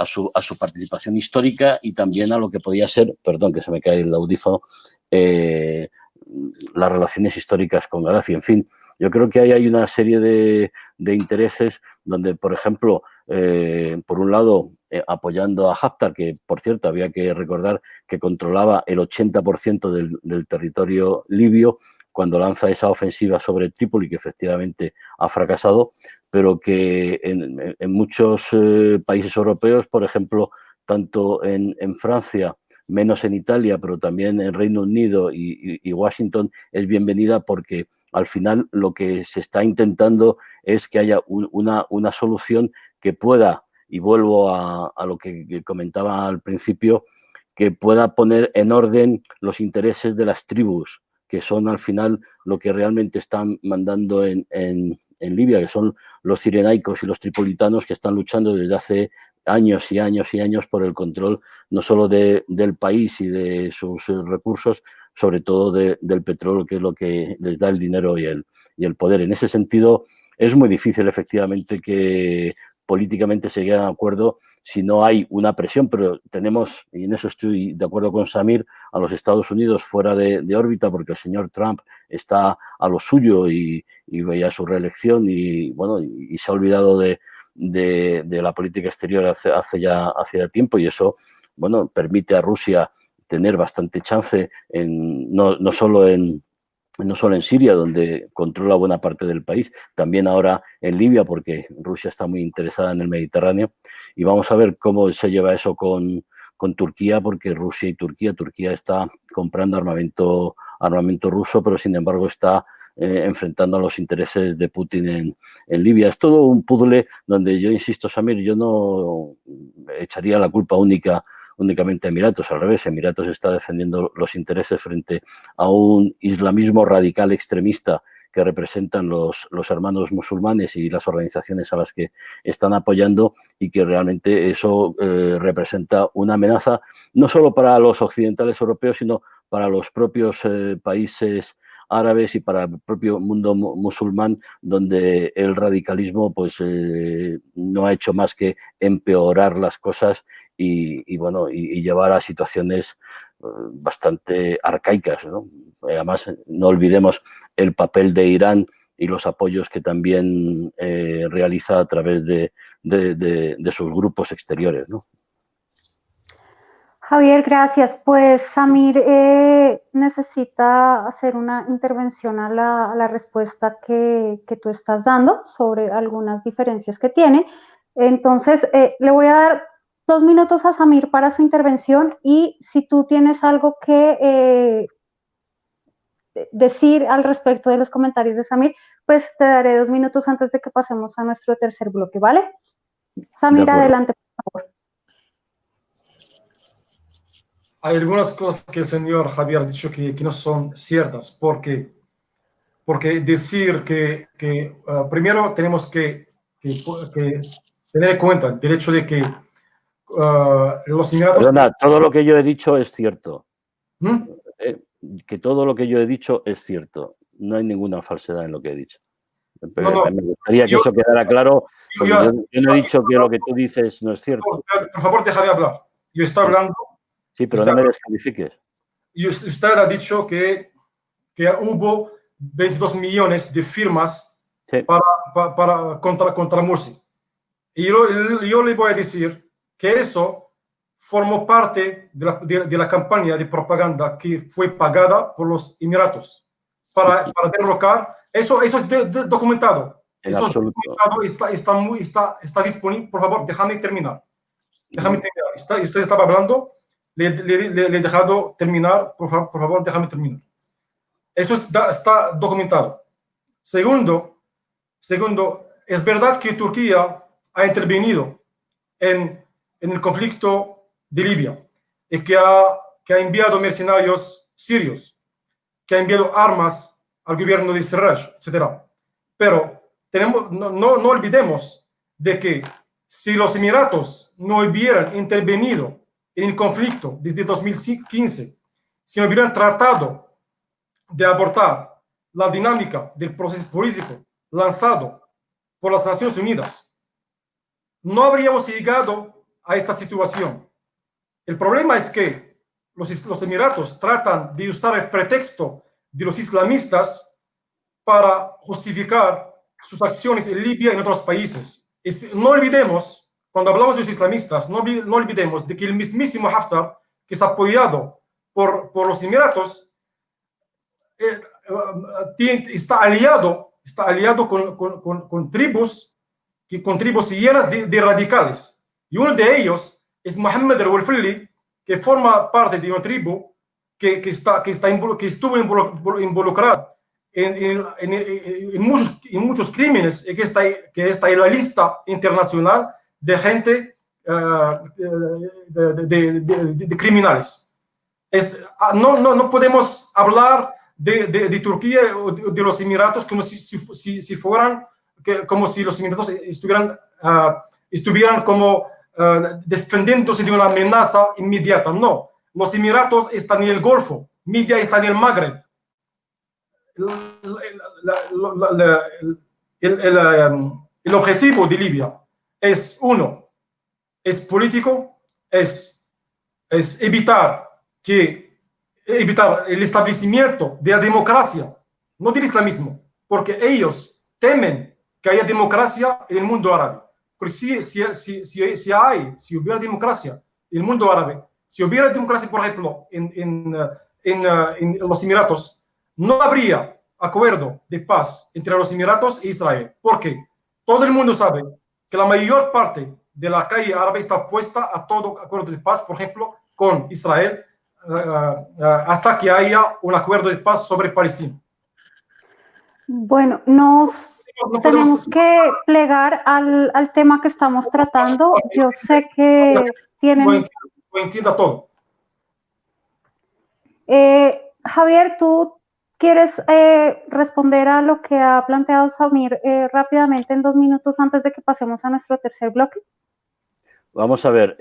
su participación histórica y también a lo que podía ser, perdón que se me cae el audífono, las relaciones históricas con Gaddafi. En fin, yo creo que ahí hay una serie de intereses donde, por ejemplo, por un lado, apoyando a Haftar, que, por cierto, había que recordar que controlaba el 80% del territorio libio cuando lanza esa ofensiva sobre Trípoli, que efectivamente ha fracasado, pero que en muchos países europeos, por ejemplo, tanto en Francia, menos en Italia, pero también en Reino Unido y Washington, es bienvenida porque al final lo que se está intentando es que haya una solución que pueda, y vuelvo a lo que comentaba al principio, que pueda poner en orden los intereses de las tribus, que son al final lo que realmente están mandando en Libia, que son los cirenaicos y los tripolitanos que están luchando desde hace años y años y años por el control no solo del país y de sus recursos, sobre todo del petróleo, que es lo que les da el dinero y el poder. En ese sentido, es muy difícil efectivamente que políticamente se llegue a un acuerdo si no hay una presión, pero tenemos, y en eso estoy de acuerdo con Samir, a los Estados Unidos fuera de órbita porque el señor Trump está a lo suyo y veía su reelección y bueno, y se ha olvidado de la política exterior hace ya tiempo, y eso, bueno, permite a Rusia tener bastante chance no solo en Siria, donde controla buena parte del país, también ahora en Libia, porque Rusia está muy interesada en el Mediterráneo. Y vamos a ver cómo se lleva eso con Turquía, porque Rusia y Turquía está comprando armamento ruso, pero sin embargo está enfrentando a los intereses de Putin en Libia. Es todo un puzzle donde yo insisto, Samir, yo no echaría la culpa únicamente a Emiratos. Al revés, Emiratos está defendiendo los intereses frente a un islamismo radical extremista que representan los hermanos musulmanes y las organizaciones a las que están apoyando, y que realmente eso representa una amenaza no solo para los occidentales europeos, sino para los propios países árabes y para el propio mundo musulmán, donde el radicalismo pues no ha hecho más que empeorar las cosas y llevar a situaciones bastante arcaicas, ¿no? Además, no olvidemos el papel de Irán y los apoyos que también realiza a través de sus grupos exteriores, ¿no? Javier, gracias. Pues Samir necesita hacer una intervención a la respuesta que tú estás dando sobre algunas diferencias que tiene. Entonces, le voy a dar 2 minutos a Samir para su intervención, y si tú tienes algo que decir al respecto de los comentarios de Samir, pues te daré 2 minutos antes de que pasemos a nuestro tercer bloque, ¿vale? Samir, adelante, por favor. Hay algunas cosas que el señor Javier ha dicho que no son ciertas, porque decir que primero tenemos que tener en cuenta el hecho de que los Emiratos... Perdona, todo lo que yo he dicho es cierto. ¿Mm? Que todo lo que yo he dicho es cierto. No hay ninguna falsedad en lo que he dicho. Pero me gustaría que eso quedara claro, porque yo no he dicho que lo que tú dices no es cierto. Por favor, déjame hablar. Yo estoy hablando... Sí, pero no me descalifiques. Y usted ha dicho que hubo 22 millones de firmas, sí, contra Morsi. Y yo le voy a decir que eso formó parte de la campaña de propaganda que fue pagada por los Emiratos para derrocar. Eso es documentado. Eso absoluto. Está disponible. Por favor, déjame terminar. Usted estaba hablando. Le he dejado terminar, por favor, déjame terminar. Eso está documentado. Segundo, es verdad que Turquía ha intervenido en el conflicto de Libia y que ha enviado mercenarios sirios, que ha enviado armas al gobierno de Sarraj, etc. Pero no olvidemos de que si los Emiratos no hubieran intervenido en el conflicto desde 2015, si no hubieran tratado de abortar la dinámica del proceso político lanzado por las Naciones Unidas, no habríamos llegado a esta situación. El problema es que los Emiratos tratan de usar el pretexto de los islamistas para justificar sus acciones en Libia y en otros países. No olvidemos, cuando hablamos de los islamistas, no olvidemos de que el mismísimo Haftar, que es apoyado por los Emiratos, está aliado con tribus llenas de radicales. Y uno de ellos es Mohammed al-Walfili, que forma parte de una tribu que estuvo involucrada en muchos crímenes, y que está en la lista internacional de gente, de criminales. No podemos hablar de Turquía o de los Emiratos como si fueran, como si los Emiratos estuvieran como defendiéndose de una amenaza inmediata. No, los Emiratos están en el Golfo, Libia está en el Magreb. El objetivo de Libia es político, es evitar el establecimiento de la democracia, no del islamismo, porque ellos temen que haya democracia en el mundo árabe. Porque si hubiera democracia en el mundo árabe, Si hubiera democracia, por ejemplo, en los Emiratos, no habría acuerdo de paz entre los Emiratos e Israel. ¿Por qué? Todo el mundo sabe que la mayor parte de la calle árabe está opuesta a todo acuerdo de paz, por ejemplo, con Israel, hasta que haya un acuerdo de paz sobre Palestina. Bueno, tenemos que plegar al tema que estamos tratando. Yo sé que tienen... Lo entienda todo. Javier, ¿tú quieres responder a lo que ha planteado Samir rápidamente en 2 minutos antes de que pasemos a nuestro tercer bloque? Vamos a ver,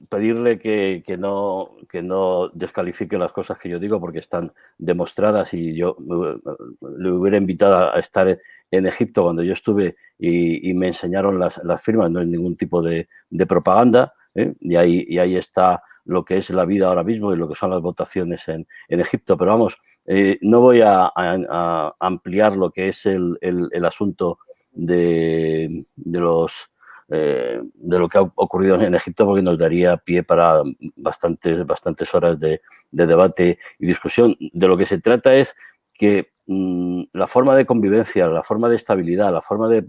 pedirle que no descalifique las cosas que yo digo porque están demostradas, y yo le hubiera invitado a estar en Egipto cuando yo estuve y me enseñaron las firmas, no es ningún tipo de propaganda, y ahí está lo que es la vida ahora mismo y lo que son las votaciones en Egipto. Pero vamos, no voy a ampliar lo que es el asunto de lo que ha ocurrido en Egipto, porque nos daría pie para bastantes horas de debate y discusión. De lo que se trata es que la forma de convivencia, la forma de estabilidad, la forma de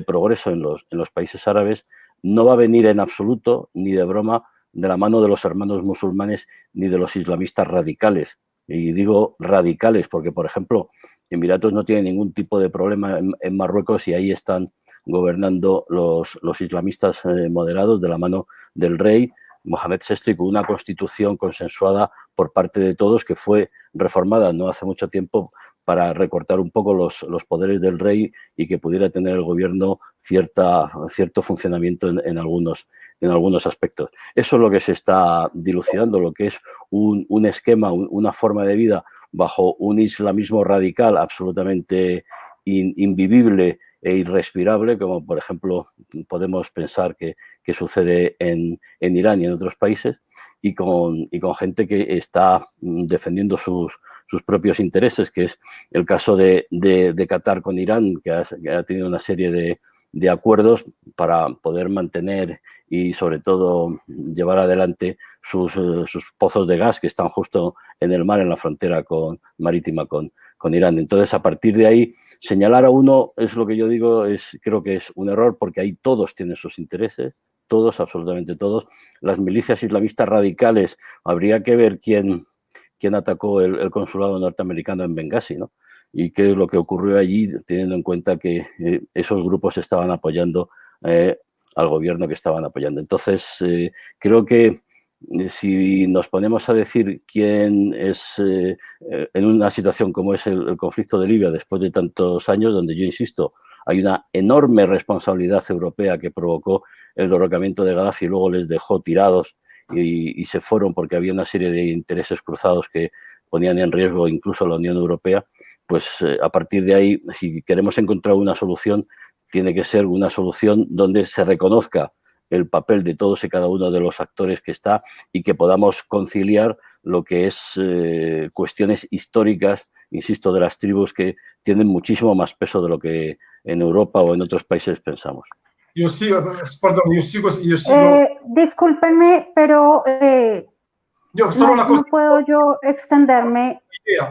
progreso en los países árabes no va a venir en absoluto, ni de broma, de la mano de los hermanos musulmanes ni de los islamistas radicales. Y digo radicales porque, por ejemplo, Emiratos no tiene ningún tipo de problema en Marruecos, y ahí están gobernando los islamistas moderados de la mano del rey Mohamed VI, y con una constitución consensuada por parte de todos, que fue reformada no hace mucho tiempo para recortar un poco los poderes del rey y que pudiera tener el gobierno cierto funcionamiento en algunos aspectos. Eso es lo que se está dilucidando, lo que es un esquema, una forma de vida bajo un islamismo radical absolutamente invivible e irrespirable, como por ejemplo podemos pensar que sucede en Irán y en otros países, y con gente que está defendiendo sus propios intereses, que es el caso de Qatar con Irán, que ha tenido una serie de acuerdos para poder mantener y sobre todo llevar adelante sus pozos de gas que están justo en el mar, en la frontera marítima con Irán. Entonces, a partir de ahí, señalar a uno es lo que yo digo, creo que es un error, porque ahí todos tienen sus intereses, todos, absolutamente todos. Las milicias islamistas radicales, habría que ver quién atacó el consulado norteamericano en Bengasi, ¿no? Y qué es lo que ocurrió allí, teniendo en cuenta que esos grupos estaban apoyando al gobierno que estaban apoyando. Entonces, creo que si nos ponemos a decir quién es en una situación como es el conflicto de Libia después de tantos años, donde yo insisto, hay una enorme responsabilidad europea que provocó el derrocamiento de Gaddafi y luego les dejó tirados y se fueron porque había una serie de intereses cruzados que ponían en riesgo incluso la Unión Europea, pues a partir de ahí, si queremos encontrar una solución, tiene que ser una solución donde se reconozca el papel de todos y cada uno de los actores que está, y que podamos conciliar lo que es cuestiones históricas, insisto, de las tribus, que tienen muchísimo más peso de lo que en Europa o en otros países pensamos. Yo sigo. Discúlpenme, pero no puedo yo extenderme.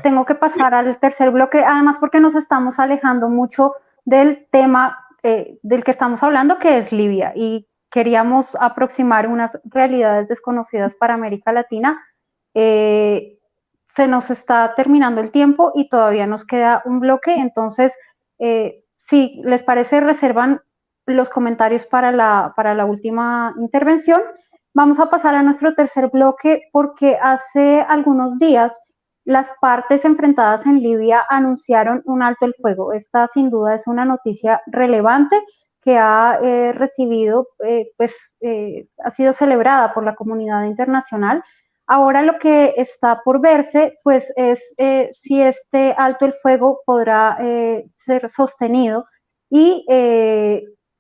Tengo que pasar al tercer bloque, además porque nos estamos alejando mucho del tema del que estamos hablando, que es Libia, y queríamos aproximar unas realidades desconocidas para América Latina. Se nos está terminando el tiempo y todavía nos queda un bloque, entonces, si les parece, reservan los comentarios para la última intervención. Vamos a pasar a nuestro tercer bloque, porque hace algunos días las partes enfrentadas en Libia anunciaron un alto el fuego. Esta sin duda es una noticia relevante que ha recibido, ha sido celebrada por la comunidad internacional. Ahora lo que está por verse, pues, es si este alto el fuego podrá ser sostenido y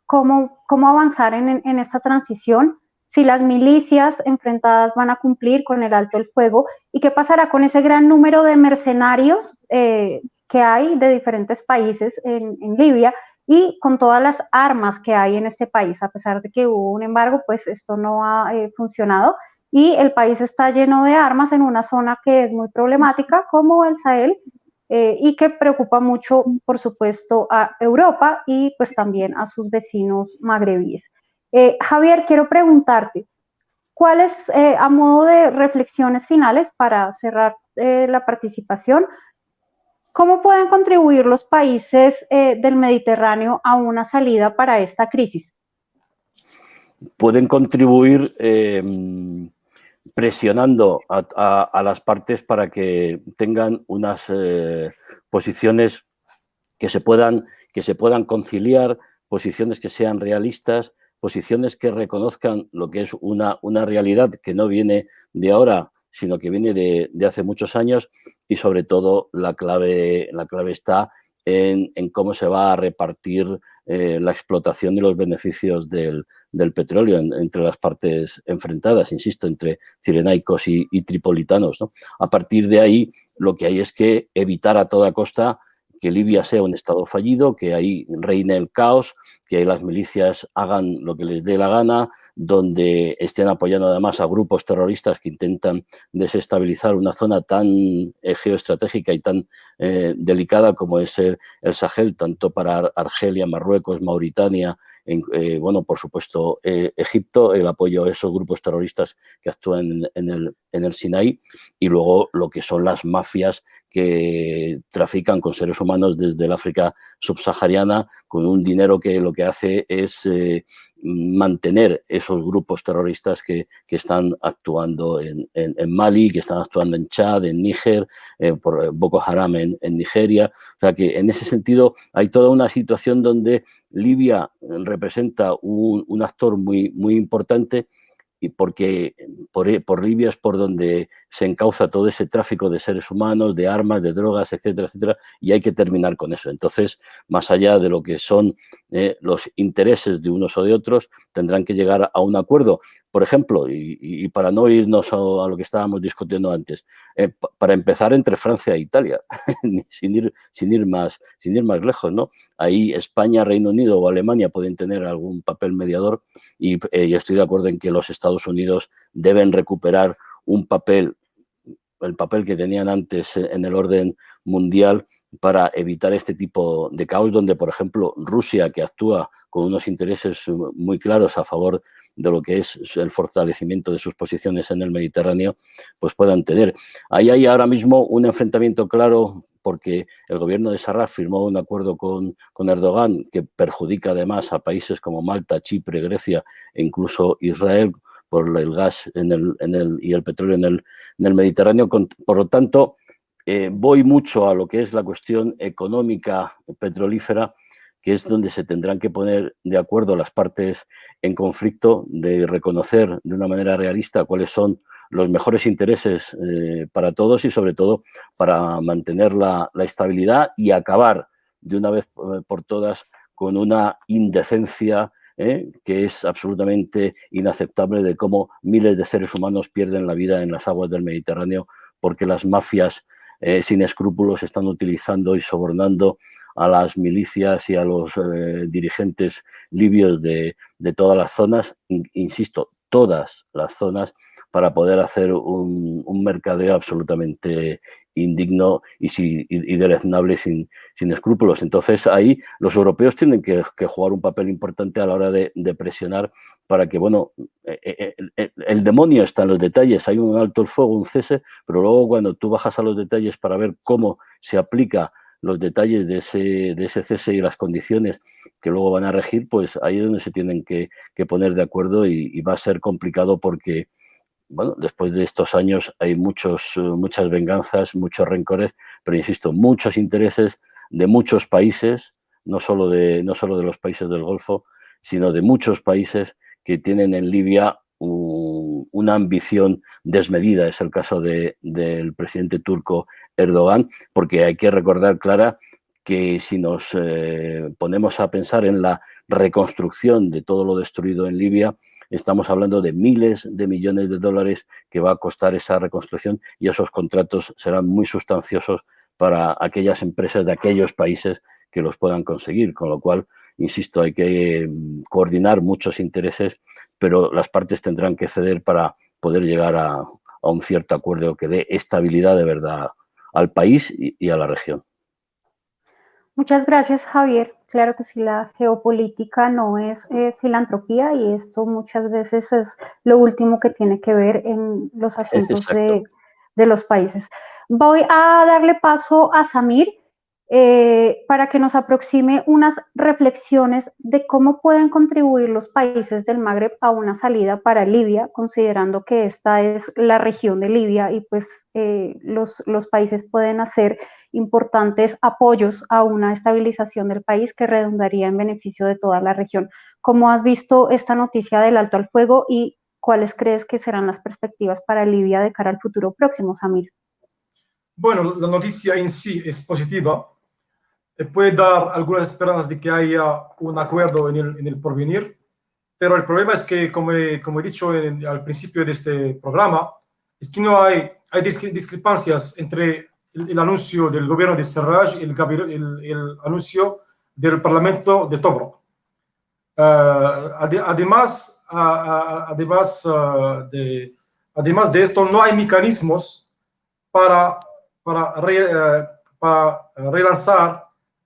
cómo avanzar en esta transición, si las milicias enfrentadas van a cumplir con el alto el fuego, y qué pasará con ese gran número de mercenarios que hay de diferentes países en Libia, y con todas las armas que hay en este país. A pesar de que hubo un embargo, pues esto no ha funcionado y el país está lleno de armas en una zona que es muy problemática como el Sahel, y que preocupa mucho, por supuesto, a Europa y pues también a sus vecinos magrebíes. Javier, quiero preguntarte, ¿cuáles, a modo de reflexiones finales para cerrar la participación, cómo pueden contribuir los países del Mediterráneo a una salida para esta crisis? Pueden contribuir presionando a las partes para que tengan unas posiciones que se puedan conciliar, posiciones que sean realistas, posiciones que reconozcan lo que es una realidad que no viene de ahora, sino que viene de hace muchos años, y sobre todo la clave está en cómo se va a repartir la explotación de los beneficios del petróleo entre las partes enfrentadas, insisto, entre cirenaicos y tripolitanos, ¿no? A partir de ahí, lo que hay es que evitar a toda costa que Libia sea un estado fallido, que ahí reine el caos, que ahí las milicias hagan lo que les dé la gana, donde estén apoyando además a grupos terroristas que intentan desestabilizar una zona tan geoestratégica y tan delicada como es el Sahel, tanto para Argelia, Marruecos, Mauritania, bueno, por supuesto, Egipto, el apoyo a esos grupos terroristas que actúan en el Sinaí, y luego lo que son las mafias que trafican con seres humanos desde el África subsahariana, con un dinero que lo que hace es mantener esos grupos terroristas que están actuando en Mali, que están actuando en Chad, en Níger, por Boko Haram en Nigeria. O sea que en ese sentido hay toda una situación donde Libia representa un actor muy, muy importante, y porque por Libia es por donde se encauza todo ese tráfico de seres humanos, de armas, de drogas, etcétera, etcétera, y hay que terminar con eso. Entonces, más allá de lo que son los intereses de unos o de otros, tendrán que llegar a un acuerdo. Por ejemplo, y para no irnos a lo que estábamos discutiendo antes, para empezar entre Francia e Italia, sin ir más lejos, ¿no? Ahí España, Reino Unido o Alemania pueden tener algún papel mediador, y estoy de acuerdo en que los Estados Unidos deben recuperar el papel que tenían antes en el orden mundial para evitar este tipo de caos, donde, por ejemplo, Rusia, que actúa con unos intereses muy claros a favor de lo que es el fortalecimiento de sus posiciones en el Mediterráneo, pues puedan tener. Ahí hay ahora mismo un enfrentamiento claro, porque el gobierno de Sarraj firmó un acuerdo con Erdogan que perjudica además a países como Malta, Chipre, Grecia e incluso Israel por el gas y el petróleo en el Mediterráneo. Por lo tanto, voy mucho a lo que es la cuestión económica petrolífera, que es donde se tendrán que poner de acuerdo las partes en conflicto, de reconocer de una manera realista cuáles son los mejores intereses para todos, y sobre todo para mantener la estabilidad y acabar de una vez por todas con una indecencia que es absolutamente inaceptable, de cómo miles de seres humanos pierden la vida en las aguas del Mediterráneo porque las mafias sin escrúpulos están utilizando y sobornando a las milicias y a los dirigentes libios de todas las zonas, insisto, todas las zonas, para poder hacer un mercadeo absolutamente indigno y deleznable sin escrúpulos. Entonces ahí los europeos tienen que jugar un papel importante a la hora de presionar para que, bueno, el demonio está en los detalles. Hay un alto el fuego, un cese, pero luego cuando tú bajas a los detalles para ver cómo se aplica los detalles de ese cese y las condiciones que luego van a regir, pues ahí es donde se tienen que poner de acuerdo, y va a ser complicado porque, bueno, después de estos años hay muchas venganzas, muchos rencores, pero insisto, muchos intereses de muchos países, no solo de los países del Golfo, sino de muchos países que tienen en Libia una ambición desmedida. Es el caso del presidente turco Erdogan, porque hay que recordar, Clara, que si nos ponemos a pensar en la reconstrucción de todo lo destruido en Libia, estamos hablando de miles de millones de dólares que va a costar esa reconstrucción, y esos contratos serán muy sustanciosos para aquellas empresas de aquellos países que los puedan conseguir, con lo cual, insisto, hay que coordinar muchos intereses, pero las partes tendrán que ceder para poder llegar a un cierto acuerdo que dé estabilidad de verdad al país y a la región. Muchas gracias, Javier. Claro que sí, la geopolítica no es filantropía y esto muchas veces es lo último que tiene que ver en los asuntos de los países. Voy a darle paso a Samir para que nos aproxime unas reflexiones de cómo pueden contribuir los países del Magreb a una salida para Libia, considerando que esta es la región de Libia y pues los países pueden hacer importantes apoyos a una estabilización del país que redundaría en beneficio de toda la región. ¿Cómo has visto esta noticia del alto al fuego y cuáles crees que serán las perspectivas para Libia de cara al futuro próximo, Samir? Bueno, la noticia en sí es positiva. Puede dar algunas esperanzas de que haya un acuerdo en el porvenir, pero el problema es que, como he dicho al principio de este programa, es que no hay discrepancias entre el anuncio del gobierno de Sarraj y el anuncio del Parlamento de Tobruk. Además de esto, no hay mecanismos para relanzar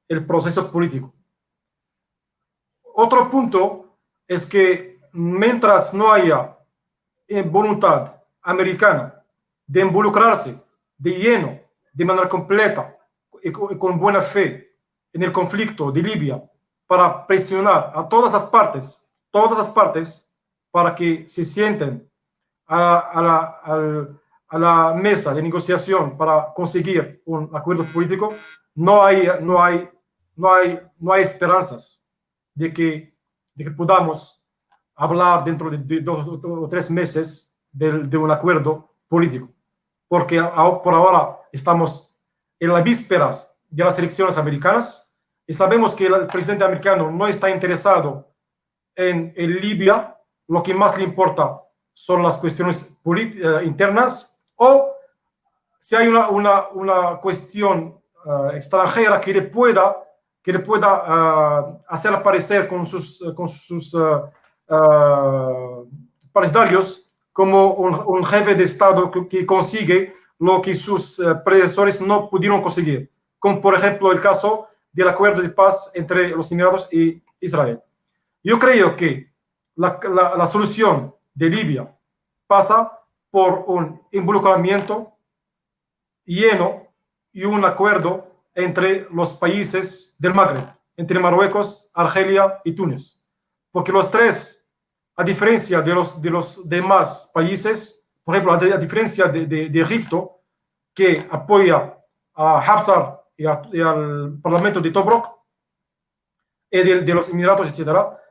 el proceso político. Otro punto es que mientras no haya voluntad americana de involucrarse de lleno, de manera completa y con buena fe en el conflicto de Libia para presionar a todas las partes para que se sienten a la mesa de negociación para conseguir un acuerdo político, no hay esperanzas de que podamos hablar dentro de 2 o 3 meses de un acuerdo político, porque por ahora estamos en las vísperas de las elecciones americanas y sabemos que el presidente americano no está interesado en Libia. Lo que más le importa son las cuestiones internas, o si hay una cuestión extranjera que le pueda hacer aparecer con sus partidarios como un jefe de Estado que consigue lo que sus predecesores no pudieron conseguir, como por ejemplo el caso del acuerdo de paz entre los Emiratos y Israel. Yo creo que la solución de Libia pasa por un involucramiento lleno y un acuerdo entre los países del Magreb, entre Marruecos, Argelia y Túnez, porque los tres, a diferencia de los demás países, por ejemplo, a diferencia de Egipto, que apoya a Haftar y al Parlamento de Tobruk, y de los Emiratos, etc.,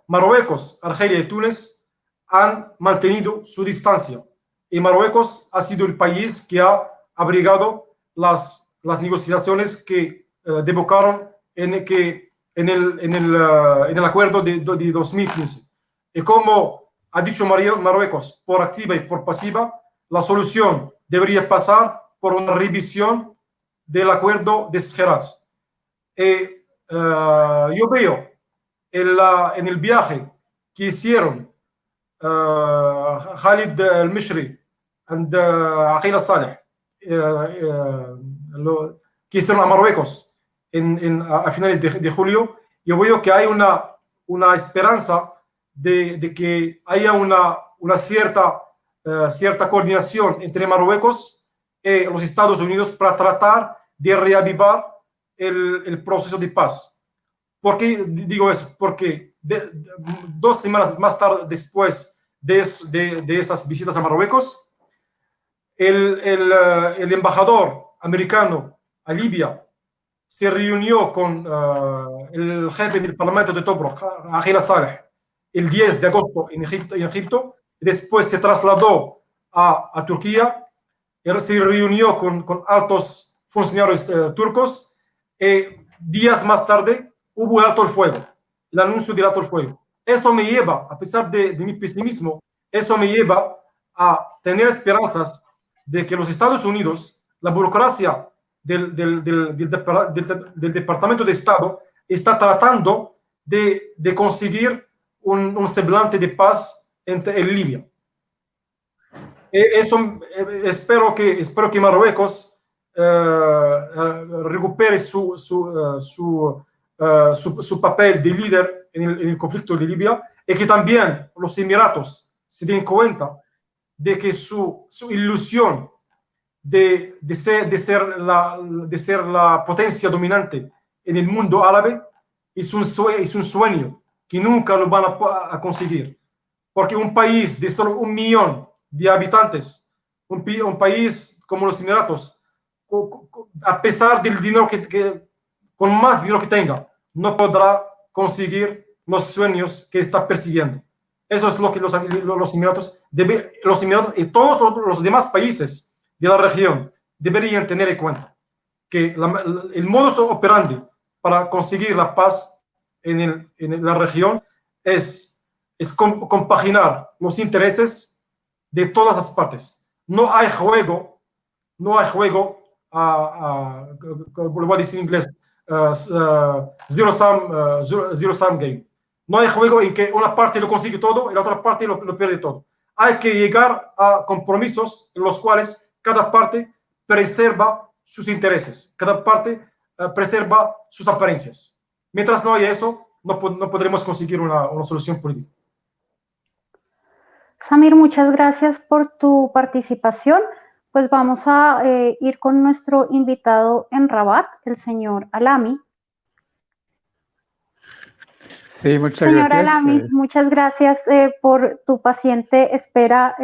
Marruecos, Argelia y Túnez han mantenido su distancia, y Marruecos ha sido el país que ha abrigado las negociaciones que desembocaron en el acuerdo de 2015. Y como ha dicho Marruecos, por activa y por pasiva, la solución debería pasar por una revisión del acuerdo de Sferaz. Yo veo en el viaje que hicieron Khalid al-Mishri y Aqil Saleh, que hicieron a Marruecos a finales de julio, yo veo que hay una esperanza de que haya una cierta coordinación entre Marruecos y los Estados Unidos para tratar de reavivar el proceso de paz. ¿Por qué digo eso? Porque 2 semanas más tarde, después de esas visitas a Marruecos, el embajador americano a Libia se reunió con el jefe del Parlamento de Tobruk, Aqil Saleh, el 10 de agosto en Egipto, y después se trasladó a Turquía, y se reunió con altos funcionarios turcos, y días más tarde hubo el alto el fuego, el anuncio del alto el fuego. Eso me lleva, a pesar de mi pesimismo, eso me lleva a tener esperanzas de que los Estados Unidos, la burocracia del Departamento de Estado, está tratando de conseguir un semblante de paz en Libia. Eso, espero que Marruecos recupere su papel de líder en el conflicto de Libia, y que también los Emiratos se den cuenta de que su ilusión de ser la potencia dominante en el mundo árabe es un sueño que nunca lo van a conseguir. Porque un país de solo 1 millón de habitantes, un país como los Emiratos, a pesar del dinero con más dinero que tenga, no podrá conseguir los sueños que está persiguiendo. Eso es lo que los Emiratos y todos los demás países de la región deberían tener en cuenta. Que el modus operandi para conseguir la paz en la región es compaginar los intereses de todas las partes. No hay juego, lo voy a decir en inglés, zero-sum game. No hay juego en que una parte lo consigue todo y la otra parte lo pierde todo. Hay que llegar a compromisos en los cuales cada parte preserva sus intereses, cada parte preserva sus apariencias. Mientras no haya eso, no podremos conseguir una solución política. Samir, muchas gracias por tu participación. Pues vamos a ir con nuestro invitado en Rabat, el señor Alami. Sí, muchas Señor gracias. Alami, muchas gracias por tu paciente espera.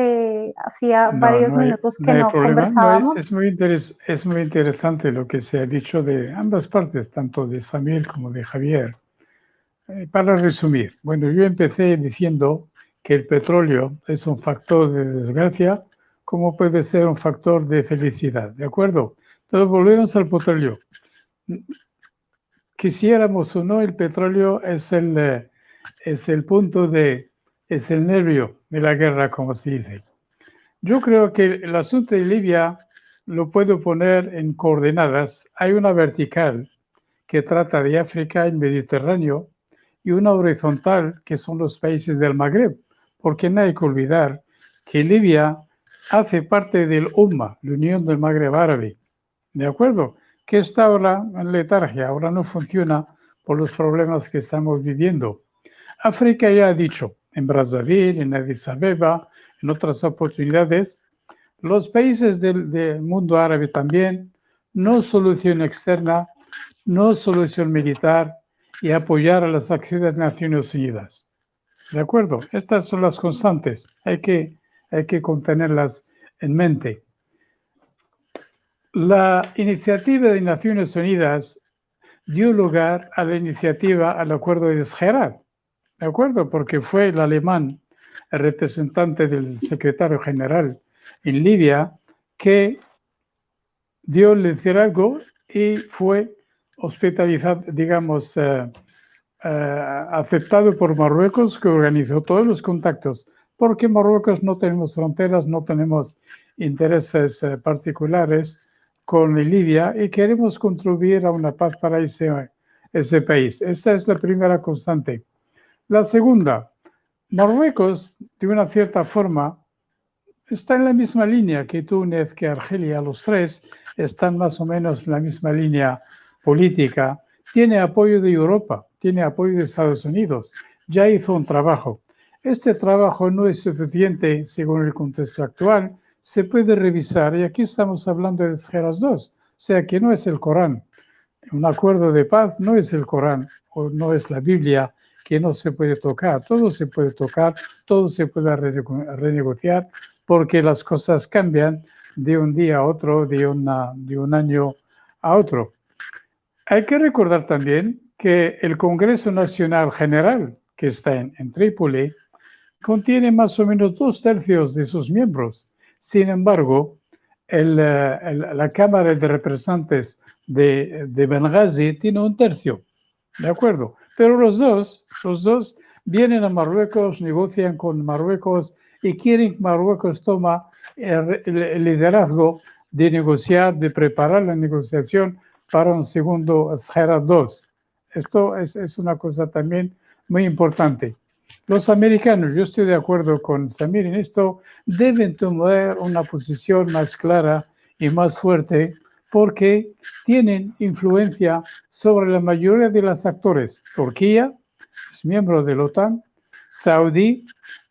Hacía varios minutos que no conversábamos. Es muy interesante lo que se ha dicho de ambas partes, tanto de Samir como de Javier. Para resumir, bueno, yo empecé diciendo que el petróleo es un factor de desgracia, como puede ser un factor de felicidad, ¿de acuerdo? Entonces volvemos al petróleo. Quisiéramos o no, el petróleo es el nervio de la guerra, como se dice. Yo creo que el asunto de Libia lo puedo poner en coordenadas. Hay una vertical que trata de África, el Mediterráneo, y una horizontal que son los países del Magreb, porque no hay que olvidar que Libia hace parte del UMA, la Unión del Magreb Árabe, ¿de acuerdo? Que está ahora en letargia, ahora no funciona por los problemas que estamos viviendo. África ya ha dicho, en Brazzaville, en Addis Abeba, en otras oportunidades, los países del mundo árabe también, no solución externa, no solución militar y apoyar a las acciones de Naciones Unidas. ¿De acuerdo? Estas son las constantes, hay que contenerlas en mente. La iniciativa de Naciones Unidas dio lugar a la iniciativa al acuerdo de Sjerat, ¿de acuerdo? Porque fue el alemán, el representante del secretario general en Libia, que dio el liderazgo y fue hospitalizado, digamos, aceptado por Marruecos, que organizó todos los contactos, porque Marruecos no tenemos fronteras, no tenemos intereses particulares con Libia y queremos contribuir a una paz para ese país. Esa es la primera constante. La segunda, Marruecos, de una cierta forma, está en la misma línea que Túnez, que Argelia, los tres están más o menos en la misma línea política. Tiene apoyo de Europa, tiene apoyo de Estados Unidos, ya hizo un trabajo. Este trabajo no es suficiente según el contexto actual, se puede revisar y aquí estamos hablando de Sjerat 2, o sea que no es el Corán. Un acuerdo de paz no es el Corán o no es la Biblia, que no se puede tocar, todo se puede tocar, todo se puede renegociar, porque las cosas cambian de un día a otro, de un año a otro. Hay que recordar también que el Congreso Nacional General, que está en Trípoli, contiene más o menos 2/3 de sus miembros. Sin embargo, la Cámara de Representantes de Benghazi tiene 1/3, ¿de acuerdo? Pero los dos vienen a Marruecos, negocian con Marruecos y quieren que Marruecos tome el liderazgo de negociar, de preparar la negociación para un segundo Sjerat 2. Esto es una cosa también muy importante. Los americanos, yo estoy de acuerdo con Samir en esto, deben tomar una posición más clara y más fuerte porque tienen influencia sobre la mayoría de los actores. Turquía es miembro de la OTAN, Saudí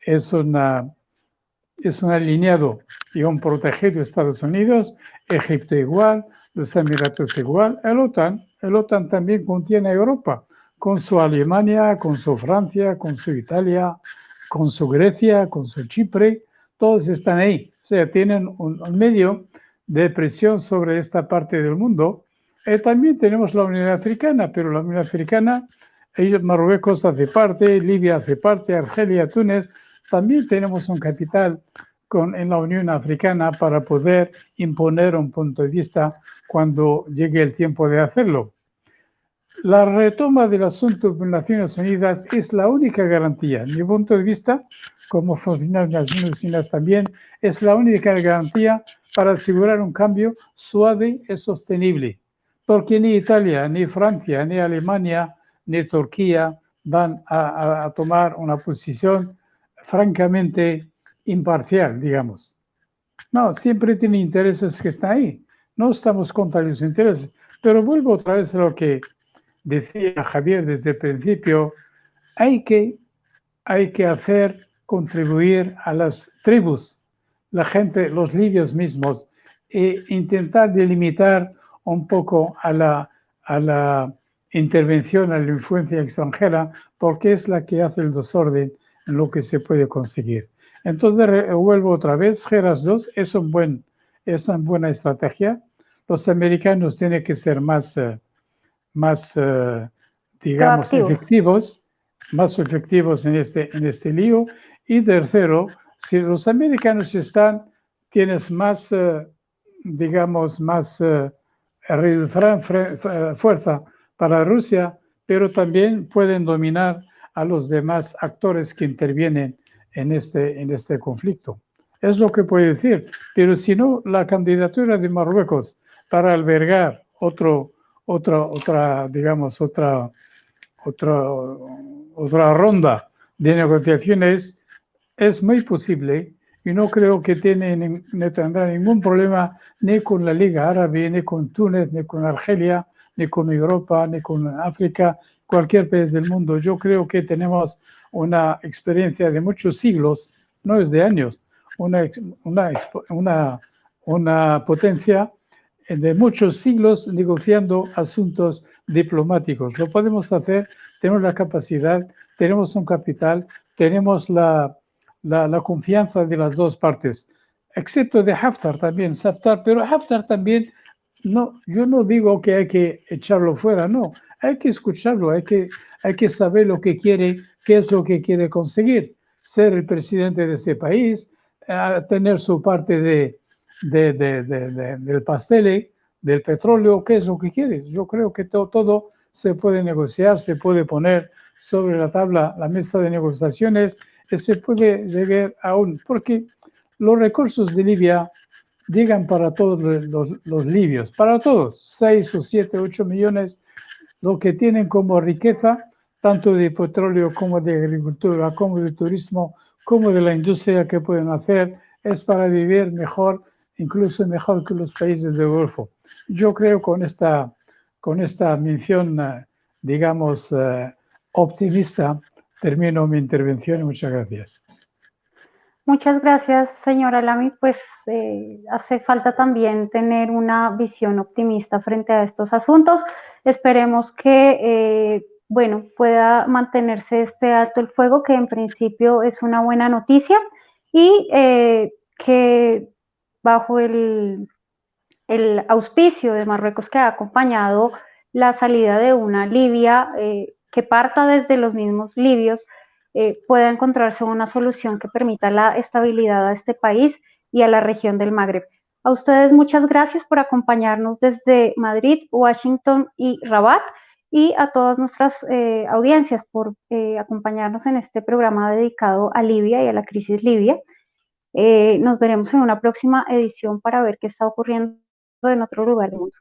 es un alineado y un protegido de Estados Unidos, Egipto igual, los Emiratos igual, el OTAN también contiene a Europa, con su Alemania, con su Francia, con su Italia, con su Grecia, con su Chipre, todos están ahí. O sea, tienen un medio de presión sobre esta parte del mundo. También tenemos la Unión Africana, pero la Unión Africana, Marruecos hace parte, Libia hace parte, Argelia, Túnez, también tenemos un capital en la Unión Africana para poder imponer un punto de vista cuando llegue el tiempo de hacerlo. La retoma del asunto de Naciones Unidas es la única garantía. Mi punto de vista, como funcionario de Naciones Unidas también, es la única garantía para asegurar un cambio suave y sostenible. Porque ni Italia, ni Francia, ni Alemania, ni Turquía van a tomar una posición francamente imparcial, digamos. No, siempre tiene intereses que están ahí. No estamos contra los intereses. Pero vuelvo otra vez a lo que decía Javier desde el principio, hay que hacer contribuir a las tribus, la gente, los libios mismos, e intentar delimitar un poco a la intervención, a la influencia extranjera, porque es la que hace el desorden en lo que se puede conseguir. Entonces, vuelvo otra vez, GERAS 2 es una buena estrategia. Los americanos tienen que ser más digamos, más efectivos en este lío. Y tercero, si los americanos tienes más, digamos, más fuerza para Rusia, pero también pueden dominar a los demás actores que intervienen en este conflicto. Es lo que puedo decir. Pero si no, la candidatura de Marruecos para albergar otra ronda de negociaciones es muy posible y no creo que tendrá ningún problema ni con la Liga Árabe, ni con Túnez, ni con Argelia, ni con Europa, ni con África, cualquier país del mundo. Yo creo que tenemos una experiencia de muchos siglos, no es de años, una potencia de muchos siglos negociando asuntos diplomáticos. Lo podemos hacer, tenemos la capacidad, tenemos un capital, tenemos la confianza de las dos partes, excepto de Haftar también, pero Haftar también, no, yo no digo que hay que echarlo fuera, no, hay que escucharlo, hay que saber lo que quiere, qué es lo que quiere conseguir, ser el presidente de ese país, tener su parte del pastel, del petróleo, qué es lo que quiere. Yo creo que todo se puede negociar, se puede poner sobre la tabla, la mesa de negociaciones, y se puede llegar porque los recursos de Libia llegan para todos los libios, para todos, 6 o 7, 8 millones, lo que tienen como riqueza, tanto de petróleo como de agricultura, como de turismo, como de la industria que pueden hacer, es para vivir mejor, incluso mejor que los países del Golfo. Yo creo con esta mención, digamos, optimista, termino mi intervención y muchas gracias. Muchas gracias, señora Lamy. Pues hace falta también tener una visión optimista frente a estos asuntos. Esperemos que, bueno, pueda mantenerse alto el fuego, que en principio es una buena noticia, y que bajo el auspicio de Marruecos, que ha acompañado la salida de una Libia que parta desde los mismos libios, pueda encontrarse una solución que permita la estabilidad a este país y a la región del Magreb. A ustedes muchas gracias por acompañarnos desde Madrid, Washington y Rabat, y a todas nuestras audiencias por acompañarnos en este programa dedicado a Libia y a la crisis libia. Nos veremos en una próxima edición para ver qué está ocurriendo en otro lugar del mundo.